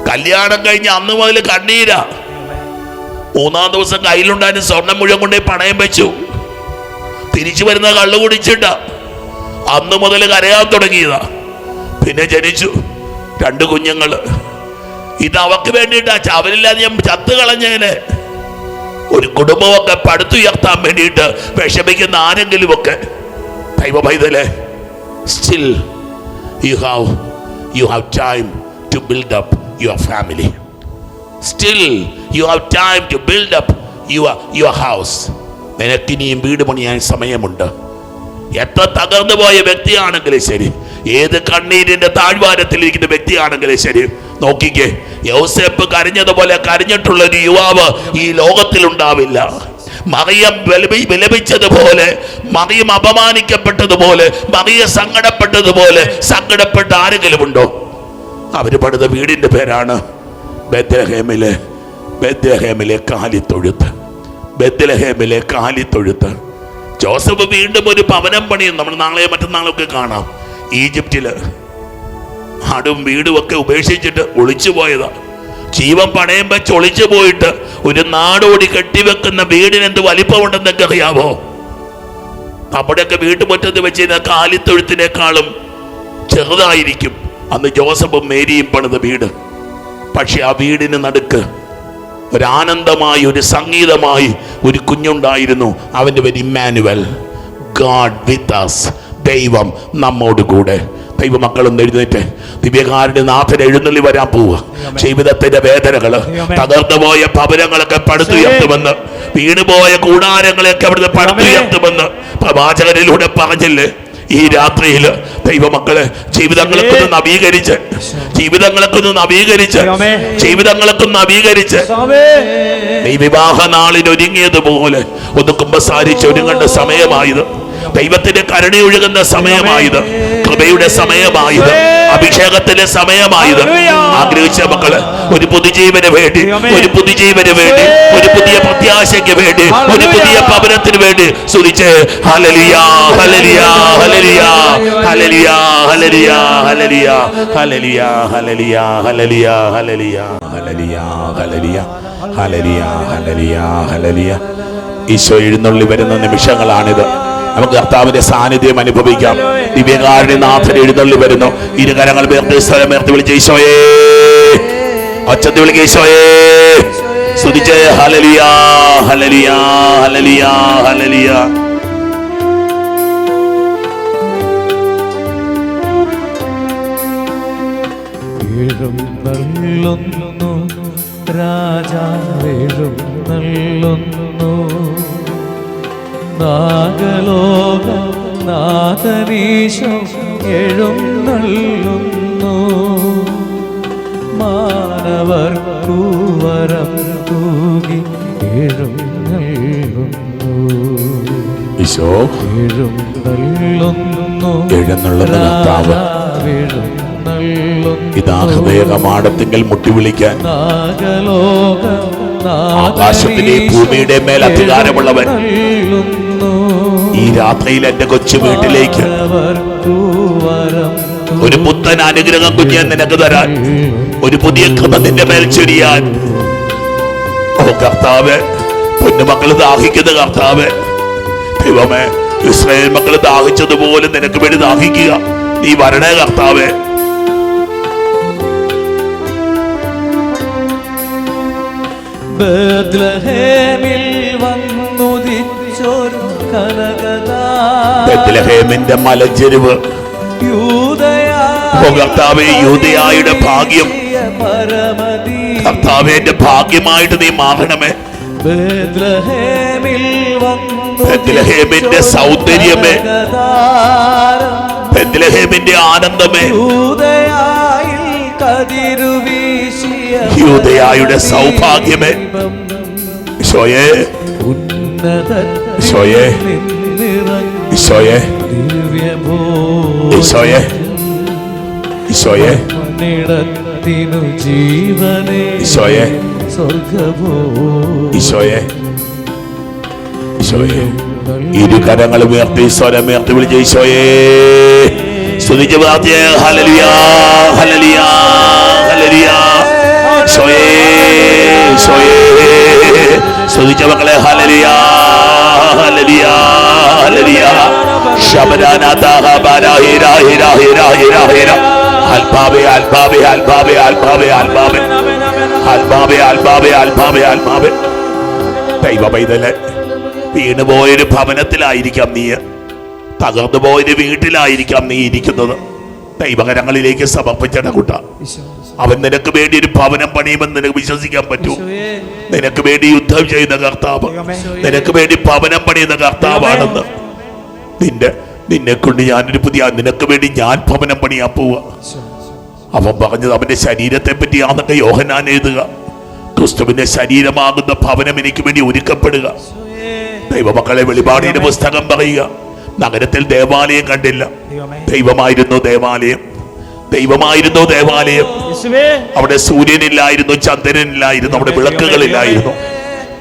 കല്യാണം കഴിഞ്ഞ അന്ന് മുതൽ കണ്ണീരാ. 3-ാം ദിവസം കയ്യിലുണ്ടായിരുന്ന സ്വർണം മുഴുവൻ കൊണ്ടേ പണയം വെച്ചു. തിരിച്ചു വരുന്ന കള്ളു കുടിച്ചിട്ട അന്ന് മുതൽ കരയാൻ തുടങ്ങിയതാ. പിന്നെ ജനിച്ചു 2 കുഞ്ഞുങ്ങള്. ഇത് അവർക്ക് വേണ്ടിയിട്ടാ. അവരില്ലാതെ ഞാൻ ചത്ത് കളഞ്ഞേനെ. ഒരു കുടുംബമൊക്കെ പടുത്തുയർത്താൻ വേണ്ടിയിട്ട് വിഷമിക്കുന്ന ആരെങ്കിലുമൊക്കെ ദൈവ പൈതലേ, still you have time to build up your family. Still you have time to build up your house. നിനക്കിനിയും വീട് പണിയാൻ സമയമുണ്ട്. എത്ര തകർന്നു പോയ വ്യക്തിയാണെങ്കിലും ശരി, ഏത് കണ്ണീരിന്റെ താഴ്വാരത്തിലിരിക്കുന്ന വ്യക്തിയാണെങ്കിലും ശരി, നോക്കിക്കേ, യോസേപ്പ് കരഞ്ഞതുപോലെ കരഞ്ഞിട്ടുള്ള ഒരു യുവാവ് ഈ ലോകത്തിലുണ്ടാവില്ല. മറിയം വിലപിച്ചതുപോലെ, മറിയം അപമാനിക്കപ്പെട്ടതുപോലെ, മറിയ സങ്കടപ്പെട്ടതുപോലെ സങ്കടപ്പെട്ട ആരെങ്കിലും ഉണ്ടോ? അവര് പണിത വീടിന്റെ പേരാണ് ബെത്ലഹേമിലെ കാലിത്തൊഴുത്ത്. ബെത്ലഹേമിലെ കാലിത്തൊഴുത്ത്. ജോസഫ് വീണ്ടും ഒരു ഭവനം പണിയും. നമ്മൾ നാളെ മറ്റന്നാളൊക്കെ കാണാം. ഈജിപ്തില് ആടും വീടും ഒക്കെ ഉപേക്ഷിച്ചിട്ട് ഒളിച്ചു പോയതാ. ജീവൻ പണയം വെച്ച് ഒളിച്ചു പോയിട്ട് ഒരു നാടോടി കെട്ടിവെക്കുന്ന വീടിന് എന്ത് വലിപ്പമുണ്ടെന്നൊക്കെ അറിയാവോ? നമ്മുടെയൊക്കെ വീട്ടുമുറ്റത്ത് വെച്ചിരുന്ന കാലിത്തൊഴുത്തിനേക്കാളും ചെറുതായിരിക്കും അന്ന് ജോസഫും മേരിയും പണിത വീട്. പക്ഷെ ആ വീടിന് നടുക്ക് ഒരാനന്ദമായി, ഒരു സംഗീതമായി ഒരു കുഞ്ഞുണ്ടായിരുന്നു. അവൻ്റെ പേര് ഇമ്മാനുവൽ. ഗാഡ് വിത്ത് us. ദൈവം നമ്മോട് കൂടെ. ദൈവമക്കളൊന്ന് എഴുന്നേറ്റ്. ദിവ്യകാരുടെ നാഥൻ എഴുന്നള്ളി വരാൻ പോവുക. ജീവിതത്തിന്റെ വേദനകള്, തകർന്നുപോയ ഭവനങ്ങളൊക്കെ പടുത്തുയർത്തുമെന്ന്, വീണുപോയ കൂടാരങ്ങളെയൊക്കെ അവിടുന്ന് പടുത്തുയർത്തുമെന്ന് പ്രവാചകനിലൂടെ പറഞ്ഞില്ലേ? ഈ രാത്രിയിൽ ദൈവമക്കളെ ജീവിതങ്ങളൊക്കെ നവീകരിച്ച് ഈ വിവാഹ നാളിന് ഒരുങ്ങിയതുപോലെ ഒന്ന് കുമ്പസാരിച്ച് ഒരുങ്ങേണ്ട സമയമായത്. ദൈവത്തിന്റെ കരുണയൊഴുകുന്ന സമയമായത്, കൃപയുടെ സമയമായത്, അഭിഷേകത്തിന്റെ സമയമായത്. ആഗ്രഹിച്ച മക്കള് ഒരു പുതുജീവന് വേണ്ടി, ഒരു പുതിയ പ്രത്യാശയ്ക്ക് വേണ്ടി, ഒരു പുതിയ ഭവനത്തിന് വേണ്ടി സ്തുതിച്ച് ഹല്ലേലൂയ, ഹല്ലേലൂയ, ഹല്ലേലൂയ, ഹല്ലേലൂയ, ഹല്ലേലൂയ, ഹല്ലേലൂയ, ഹല്ലേലൂയ, ഹല്ലേലൂയ, ഹല്ലേലൂയ, ഹല്ലേലൂയ, ഹല്ലേലൂയ, ഹല്ലേലൂയ, ഹല്ലേലൂയ, ഹല്ലേലൂയ, ഹല്ലേലൂയ. ഈശോ എഴുന്നള്ളി വരുന്ന നിമിഷങ്ങളാണിത്. നമുക്ക് കർത്താവിന്റെ സാന്നിധ്യം അനുഭവിക്കാം. ദിവ്യകാരുടെ നാഥൻ എഴുന്നള്ളി വരുന്നു. ഇരുകരങ്ങൾ സ്ഥലമേർത്തി വിളിച്ച് ഈശോയേ, ഒച്ചത്തിൽ വിളിക്കുക ഈശോയേ, സ്തുതിച്ച് ഹല്ലേലൂയ, ഹല്ലേലൂയ, ഹല്ലേലൂയ, ഹല്ലേലൂയ. എഴുന്നള്ളുന്നു രാജാവെഴുന്നള്ളുന്നു, നാഗലോക നാഥനീശോ എഴുന്നള്ളുന്നു, മാനവർക്കു വരം തൂകി എഴുന്നള്ളുന്നു. ഈശോ എഴുന്നള്ളുന്നു, എഴുന്നള്ളുന്ന കർത്താവ്. ഇതാ ഹൃദയകമാടത്തിങ്കൽ മുട്ടി വിളിക്കാൻ ആകാശത്തിലെ ഭൂമിയുടെ മേൽ അധികാരമുള്ളവൻ ഈ രാത്രിയിൽ എന്റെ കൊച്ചു വീട്ടിലേക്ക് ഒരു പുത്തൻ അനുഗ്രഹം കുഞ്ഞാൻ നിനക്ക് തരാൻ, ഒരു പുതിയ കൃപ നിന്റെ മേൽ ചൊരിയാൻ. ഓ കർത്താവേ, പൊന്നുമക്കൾ ദാഹിക്കുന്ന കർത്താവേ, ദൈവമേ, ഇസ്രായേൽ മക്കൾ ദാഹിച്ചതുപോലെ നിനക്ക് വേണ്ടി ദാഹിക്കുക. നീ വരണേ കർത്താവേ. ബെത്ലഹേമിൽ വന്നുദിച്ചൊരു ബെത്ലഹേമിന്റെ മലഞ്ചെരുവ്, കർത്താവേ, യൂദയായുടെ ഭാഗ്യം, കർത്താവേ, എന്റെ ഭാഗ്യമായിട്ട് നീ മാറണമേ. ബെത്ലഹേമിന്റെ സൗന്ദര്യമേ, ബെത്ലഹേമിന്റെ ആനന്ദമേ, യൂദയായിൽ കതിരുവീശിയ യൂദയായുടെ സൗഭാഗ്യമേ, ഈശോയെ, ഈശോയെ, ഈശോയെ, ഈശോയെ, ഈശോയെ, ജീവനേ, ഈശോയെ, സ്വർഗഭോ, ഈശോയെ, ഈശോയെ. ഇരുകരങ്ങളും ഉയർത്തി സ്വരമുയർത്തി വിളിച്ച് ഈശോയെ സ്തുതിച്ച് പ്രാർത്ഥിയ. ഹല്ലേലൂയ, ഹല്ലേലൂയ, ഹല്ലേലൂയ. ഈശോയെ, ഈശോയെ സ്തുതിച്ച മക്കളെ. ഹല്ലേലൂയ, ഹല്ലേലൂയ, ഹല്ലേലൂയ. ശബരാനാഥാഹ ബാരാഹിരാ ഹിരാ ഹിരാ ഹിരാ ഹിരാ. അൽബാബേ, അൽബാബേ, അൽബാബേ, അൽബാബേ, അൽബാബേ, അൽബാബേ, അൽബാബേ, അൽബാബേ, അൽബാബേ. ദൈവ പൈതലെ, വീണുപോയൊരു ഭവനത്തിലായിരിക്കാം നീ, തകർന്നു പോയൊരു വീട്ടിലായിരിക്കാം നീ ഇരിക്കുന്നത്. ദൈവകരങ്ങളിലേക്ക് സമർപ്പിച്ചിട കൂട്ട. അവൻ നിനക്ക് വേണ്ടി ഒരു ഭവനം പണിയുമെന്ന് നിനക്ക് വിശ്വസിക്കാൻ പറ്റൂ. നിനക്ക് വേണ്ടി യുദ്ധം ചെയ്യുന്ന കർത്താവ്, നിനക്ക് വേണ്ടി ഭവനം പണിയുന്ന കർത്താവാണെന്ന്. നിന്നെ കൊണ്ട് ഞാനൊരു നിനക്ക് വേണ്ടി ഞാൻ ഭവനം പണിയാൻ പോവുക. അവൻ പറഞ്ഞത് അവന്റെ ശരീരത്തെ പറ്റിയാന്നൊക്കെ യോഹന്നാൻ എഴുതുക. ക്രിസ്തുവിന്റെ ശരീരമാകുന്ന ഭവനം എനിക്ക് വേണ്ടി ഒരുക്കപ്പെടുക. ദൈവമക്കളെ, വെളിപാടിന്റെ പുസ്തകം പറയുക, നഗരത്തിൽ ദേവാലയം കണ്ടില്ല. ദൈവമായിരുന്നു ദേവാലയം, ദൈവമായിരുന്നു ദേവാലയം. അവിടെ സൂര്യനില്ലായിരുന്നു, ചന്ദ്രനില്ലായിരുന്നു, അവിടെ വിളക്കുകളില്ലായിരുന്നു.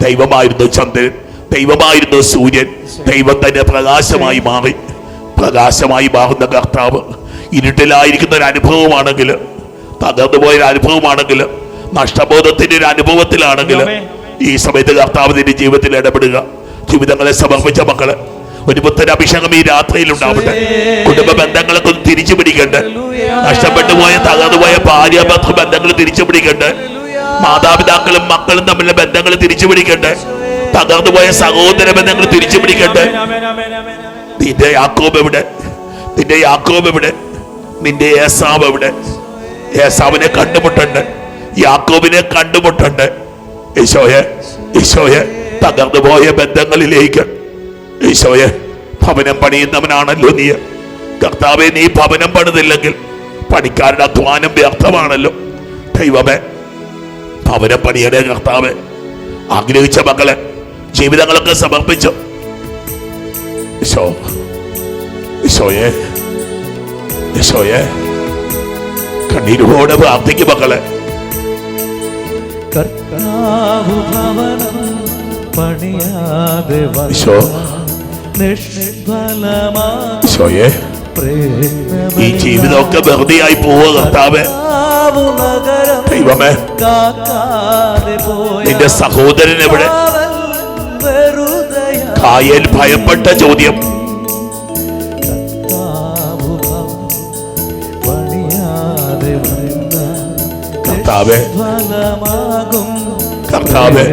ദൈവമായിരുന്നു ചന്ദ്രൻ, ദൈവമായിരുന്നു സൂര്യൻ. ദൈവം തന്നെ പ്രകാശമായി മാറി. പ്രകാശമായി മാറുന്ന കർത്താവ് ഇരുട്ടിലായിരിക്കുന്ന ഒരു അനുഭവമാണെങ്കിൽ, തകർന്നു പോയൊരു അനുഭവമാണെങ്കിൽ, നഷ്ടബോധത്തിന്റെ ഒരു അനുഭവത്തിലാണെങ്കിൽ, ഈ സമയത്ത് കർത്താവ് നിന്റെ ജീവിതത്തിൽ ഇടപെടുക. ജീവിതങ്ങളെ സമർപ്പിച്ച മക്കള്, ഒരു പുത്തൻ അഭിഷേകം ഈ രാത്രിയിൽ ഉണ്ടാവട്ടെ. കുടുംബ ബന്ധങ്ങളൊക്കെ ഒന്ന് തിരിച്ചു പിടിക്കട്ടെ. നഷ്ടപ്പെട്ടു പോയ, തകർന്നു പോയ ഭാര്യ ഭർത്തൃ ബന്ധങ്ങൾ തിരിച്ചു പിടിക്കട്ടെ. മാതാപിതാക്കളും മക്കളും തമ്മിലുള്ള ബന്ധങ്ങൾ തിരിച്ചു പിടിക്കട്ടെ. തകർന്നു പോയ സഹോദര ബന്ധങ്ങൾ തിരിച്ചു പിടിക്കട്ടെ. നിന്റെ യാക്കോബ് എവിടെ? നിന്റെ യാക്കോബ് എവിടെ? നിന്റെ ഏസാവ് എവിടെ? ഏസാവിനെ കണ്ടുമുട്ടണ്ട്, യാക്കോബിനെ കണ്ടുമുട്ടണ്ട്. ഈശോയെ, ഈശോയെ, തകർന്നു പോയ ബന്ധങ്ങളിലേക്ക് ഈശോയെ, ഭവനം പണിയുന്നവനാണല്ലോ നീ. കർത്താവെ, നീ ഭവനം പണിതില്ലെങ്കിൽ പണിക്കാരുടെ അധ്വാനം വ്യർത്ഥമാണല്ലോ. ദൈവമേ, ഭവനം പണിയണേ കർത്താവെ. ആഗ്രഹിച്ച മക്കളെ ജീവിതങ്ങളൊക്കെ സമർപ്പിച്ചു. ഈശോ, ഈശോയെ, ഈശോയെ, കണ്ണീരോടെ പ്രാർത്ഥിക്കും മക്കളെ. കർത്താവ് ഭവനം പണിയാതെ ഈശോ, ഈശോയെ, ഈ ജീവിതമൊക്കെ വെറുതെയായി പോവുക കർത്താവെ. ദൈവമേ, നിന്റെ സഹോദരൻ എവിടെ? കായേൽ ഭയപ്പെട്ട ചോദ്യം. കർത്താവേ, കർത്താവേ,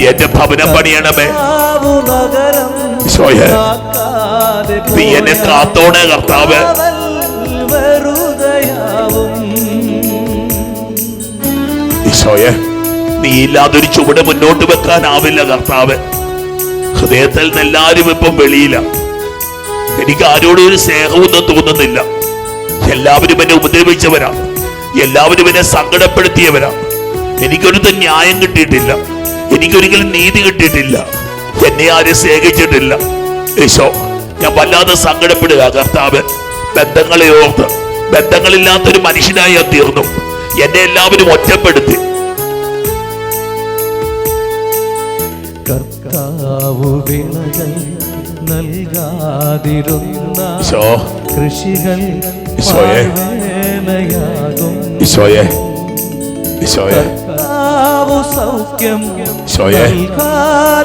എന്റെ ഭവനം പണിയണമേ. ഈശോയെ, നീ എന്നെ കാത്തോണേ കർത്താവേ. ഈശോയെ, നീ ഇല്ലാതൊരു ചുവട് മുന്നോട്ട് വെക്കാനാവില്ല കർത്താവേ. ഹൃദയത്തിൽ നിന്ന് എല്ലാവരും ഇപ്പം വെളിയില്ല. എനിക്ക് ആരോടും ഒരു സ്നേഹമൊന്നും തോന്നുന്നില്ല. എല്ലാവരും എന്നെ ഉപദ്രവിച്ചവരാ, എല്ലാവരും എന്നെ സങ്കടപ്പെടുത്തിയവരാ. എനിക്കൊരിടത്തും ന്യായം കിട്ടിയിട്ടില്ല, എനിക്കൊരിക്കലും നീതി കിട്ടിയിട്ടില്ല, എന്നെ ആരും സ്നേഹിച്ചിട്ടില്ല. ഈശോ, ഞാൻ വല്ലാതെ സങ്കടപ്പെടുക കർത്താവ്. ബന്ധങ്ങളെ ഓർത്ത് ബന്ധങ്ങളില്ലാത്തൊരു മനുഷ്യനായി ഞാൻ തീർന്നു. എന്നെ എല്ലാവരും ഒറ്റപ്പെടുത്തി. കർത്താവ് വിളകൾ നൽകാതിരുന്ന കൃഷികൾ ഈശോയെ, ഈശോയെ, സൗഖ്യം ഈശോയെ,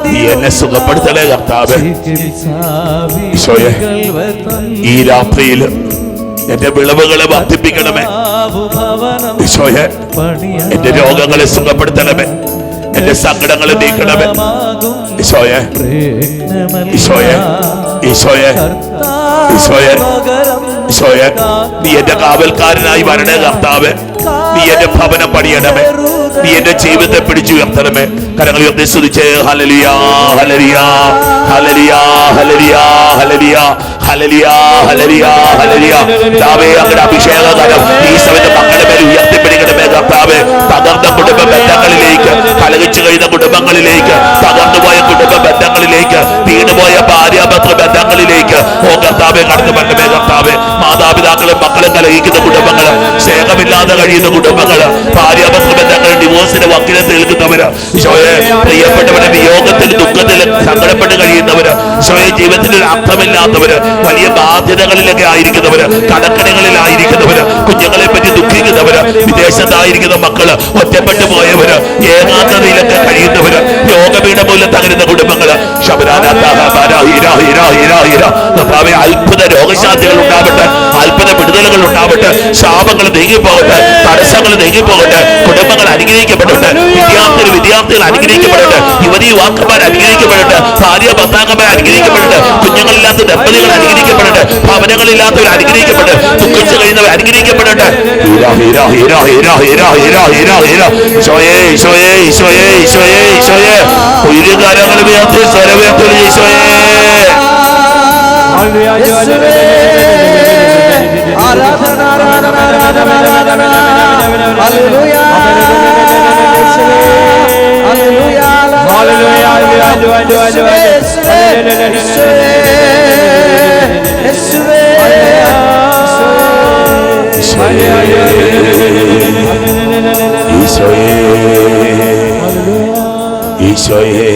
നീ എന്നെ സുഖപ്പെടുത്തണേ കർത്താവേ. ഈശോയെ, ഈ രാത്രിയിൽ എന്റെ വിളവുകളെ വർദ്ധിപ്പിക്കണമേ. ഈശോയെ, എന്റെ രോഗങ്ങളെ സുഖപ്പെടുത്തണമേ, എന്റെ സങ്കടങ്ങളെ നീക്കണമേ. ഈശോയെ, ഈശോയെ, ഈശോയെ, ഈശോയെ, ഈശോയെ, നീ എന്റെ കാവൽക്കാരനായി വരണേ കർത്താവേ. നീ എന്റെ ഭവനം പണിയണമേ. നീ എന്റെ ജീവിതത്തെ പിടിച്ചുയർത്തണമേ. കരങ്ങൾ ഉയർത്തി സ്തുതിച്ചേ. ഹല്ലേലൂയ ഹല്ലേലൂയ ഹല്ലേലൂയ ഹല്ലേലൂയ ഹല്ലേലൂയ ഹല്ലേലൂയ ഹല്ലേലൂയ ഹല്ലേലൂയ. കർത്താവേ, അങ്ങയുടെ അഭിഷേകകരം ഈ സമയത്ത് മക്കളുടെ മേൽ ഉയർത്തിപ്പിടിക്കണമേ കർത്താവേ. തകർന്ന കുടുംബ ബന്ധങ്ങളിലേക്ക്, കലഹിച്ചു കഴിയുന്ന കുടുംബങ്ങളിലേക്ക്, തകർന്നുപോയ കുടുംബ ബന്ധങ്ങളിലേക്ക്, വീണുപോയ ഭാര്യാഭർത്തൃ ബന്ധങ്ങളിലേക്ക് ഓ കർത്താവേ കടന്നു വരണമേ കർത്താവേ. മാതാപിതാക്കളും മക്കളും കലഹിക്കുന്ന കുടുംബങ്ങള്, സ്നേഹമില്ലാതെ കഴിയുന്ന കുടുംബങ്ങള്, ഭാര്യാഭർത്തൃ ബന്ധങ്ങൾ ഡിവോഴ്സിന്റെ വക്കിലത്ത് നിൽക്കുന്നവര്, ഈശോയെ പ്രിയപ്പെട്ടവരെ വിയോഗത്തിൽ ദുഃഖത്തിൽ സങ്കടപ്പെട്ട് കഴിയുന്നവര്, ഈശോയെ ജീവിതത്തിൽ ഒരു അർത്ഥമില്ലാത്തവര്, വലിയ ബാധ്യതകളിലൊക്കെ ആയിരിക്കുന്നവര്, കടക്കണികളിലായിരിക്കുന്നവര്, കുഞ്ഞുങ്ങളെ പറ്റി ദുഃഖിക്കുന്നവര്, വിദേശത്തായിരിക്കുന്ന മക്കള്, ഒറ്റപ്പെട്ടു പോയവര്, ഏകാന്തതയിലൊക്കെ കഴിയുന്നവര്, രോഗപീഠ മൂലം തകരുന്ന കുടുംബങ്ങള്, അത്ഭുത രോഗശാന്തികൾ ഉണ്ടാവട്ടെ, അത്ഭുത വിടുതലുകൾ ഉണ്ടാവട്ടെ, ശാപങ്ങൾ നീങ്ങിപ്പോകട്ടെ, തടസ്സങ്ങൾ നീങ്ങിപ്പോകട്ടെ, കുടുംബങ്ങൾ അനുഗ്രഹിക്കപ്പെടട്ടെ, വിദ്യാർത്ഥികൾ അനുഗ്രഹിക്കപ്പെടട്ടെ, യുവാക്കന്മാർ അനുഗ്രഹിക്കപ്പെടട്ടെ, ഭാര്യ ഭർത്താക്കന്മാർ അനുഗ്രഹിക്കപ്പെടട്ടെ, കുഞ്ഞുങ്ങളില്ലാത്ത ദമ്പതികൾ അനുഗ്രഹിക്കപ്പെടട്ടെ, ഭവനങ്ങളില്ലാത്തവർ അനുഗ്രഹിക്കപ്പെടട്ടെ, ദുഃഖിച്ചു കഴിയുന്നവർ അനുഗ്രഹിക്കപ്പെടട്ടെ. ഉയരുകാരങ്ങൾ ഉയർത്തി സ്വരമുയർത്തി ഈശോയെ.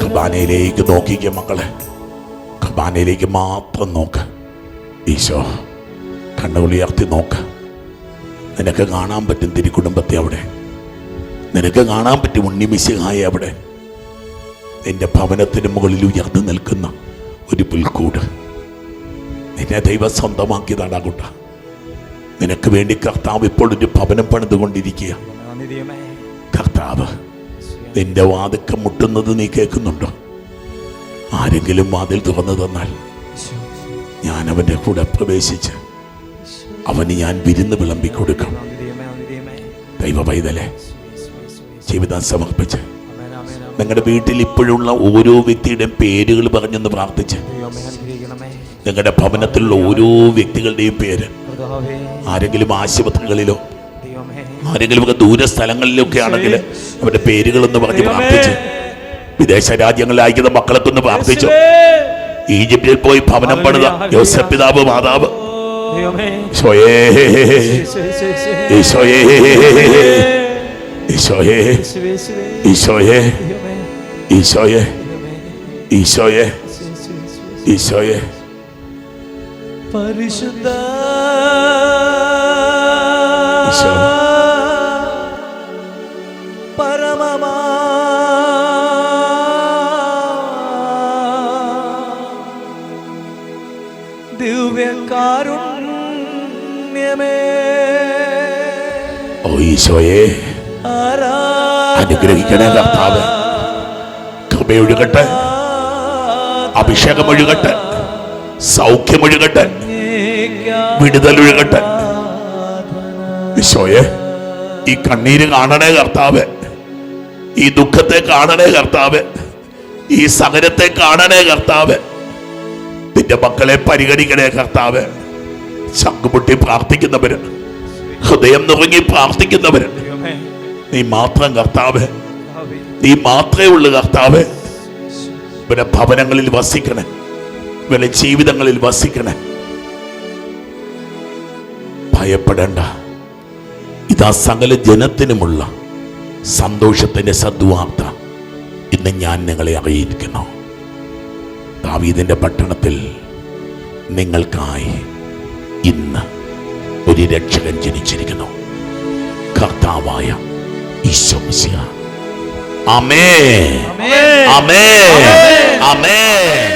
കർബാനയിലേക്ക് നോക്കിക്ക മക്കളെ, കർബാനയിലേക്ക് മാത്രം നോക്ക്. ഈശോ കണ്ണുകൾ ഉയർത്തി നോക്ക്. നിനക്ക് കാണാൻ പറ്റും തിരുക്കുടുംബത്തെ അവിടെ, നിനക്ക് കാണാൻ പറ്റും ഉണ്ണിമിശിഹായെ അവിടെ. നിന്റെ ഭവനത്തിന് മുകളിൽ ഉയർന്നു നിൽക്കുന്ന ഒരു പുൽക്കൂട്, നിന്നെ ദൈവം സ്വന്തമാക്കിയതാണ് കൂട്ട. നിനക്ക് വേണ്ടി കർത്താവ് ഇപ്പോൾ ഒരു ഭവനം പണിതുകൊണ്ടിരിക്കുക. കർത്താവ് നിന്റെ വാതിൽക്ക മുട്ടുന്നത് നീ കേൾക്കുന്നുണ്ടോ? ആരെങ്കിലും വാതിൽ തുറന്നു തന്നാൽ ഞാൻ അവൻ്റെ കൂടെ പ്രവേശിച്ച് അവന് ഞാൻ വിരുന്ന് വിളമ്പിക്കൊടുക്കും. ദൈവ പൈതലെ, ജീവിതം സമർപ്പിച്ച് നിങ്ങളുടെ വീട്ടിൽ ഇപ്പോഴുള്ള ഓരോ വ്യക്തിയുടെയും പേരുകൾ പറഞ്ഞെന്ന് പ്രാർത്ഥിച്ച്, നിങ്ങളുടെ ഭവനത്തിലുള്ള ഓരോ വ്യക്തികളുടെയും പേര്, ആരെങ്കിലും ആശുപത്രികളിലോ ആരെങ്കിലും ഒക്കെ ദൂര സ്ഥലങ്ങളിലൊക്കെ ആണെങ്കിൽ അവരുടെ പേരുകളൊന്ന് പറഞ്ഞ് പ്രാർത്ഥിച്ച്, വിദേശ രാജ്യങ്ങളിൽ അയക്കുന്ന മക്കളൊക്കെ പ്രാർത്ഥിച്ചു. ഈജിപ്തിൽ പോയി ഭവനം പണിത യോസേഫ് പിതാവ് മാതാവ്, ഈശോയേ ഈശോയേ ഈശോയേ ഈശോയേ ഈശോയേ ഈശോയേ ഈശോയേ പരിശുദ്ധ ഈശോ പരമമാ ദിവ്യകാരുണ്യമേ, ഓ ഈശോയെ അനുഗ്രഹിക്കണേ കർത്താവേ. കൃപയൊഴുകട്ടെ, അഭിഷേകമൊഴുകട്ടെ, സൗഖ്യമൊഴുകട്ടെ, വിടുതലൊഴുകട്ടെ. ഈശോയെ ഈ കണ്ണീര് കാണണേ കർത്താവേ, ഈ ദുഃഖത്തെ കാണണേ കർത്താവേ, ഈ സഹനത്തെ കാണണേ കർത്താവേ. നിന്റെ മക്കളെ പരിഗണിക്കണേ കർത്താവേ. ശങ്കുമുട്ടി പ്രാർത്ഥിക്കുന്നവര്, ഹൃദയം നുറുങ്ങി പ്രാർത്ഥിക്കുന്നവര്, നീ മാത്രം കർത്താവേ, നീ മാത്രമേ ഉള്ളൂ കർത്താവേ. ഇവരുടെ ഭവനങ്ങളിൽ വസിക്കണേ, ഇവരുടെ ജീവിതങ്ങളിൽ വസിക്കണേ. ഭയപ്പെടേണ്ട, ഇതാ സകല ജനത്തിനുമുള്ള സന്തോഷത്തിന്റെ സദ്വാർത്ത ഇന്ന് ഞാൻ നിങ്ങളെ അറിയിക്കുന്നു. ദാവീദിന്റെ പട്ടണത്തിൽ നിങ്ങൾക്കായി ഇന്ന് ഒരു രക്ഷകൻ ജനിച്ചിരിക്കുന്നു, കർത്താവായ ഈശോ മിശിഹ. ആമേൻ ആമേൻ ആമേൻ.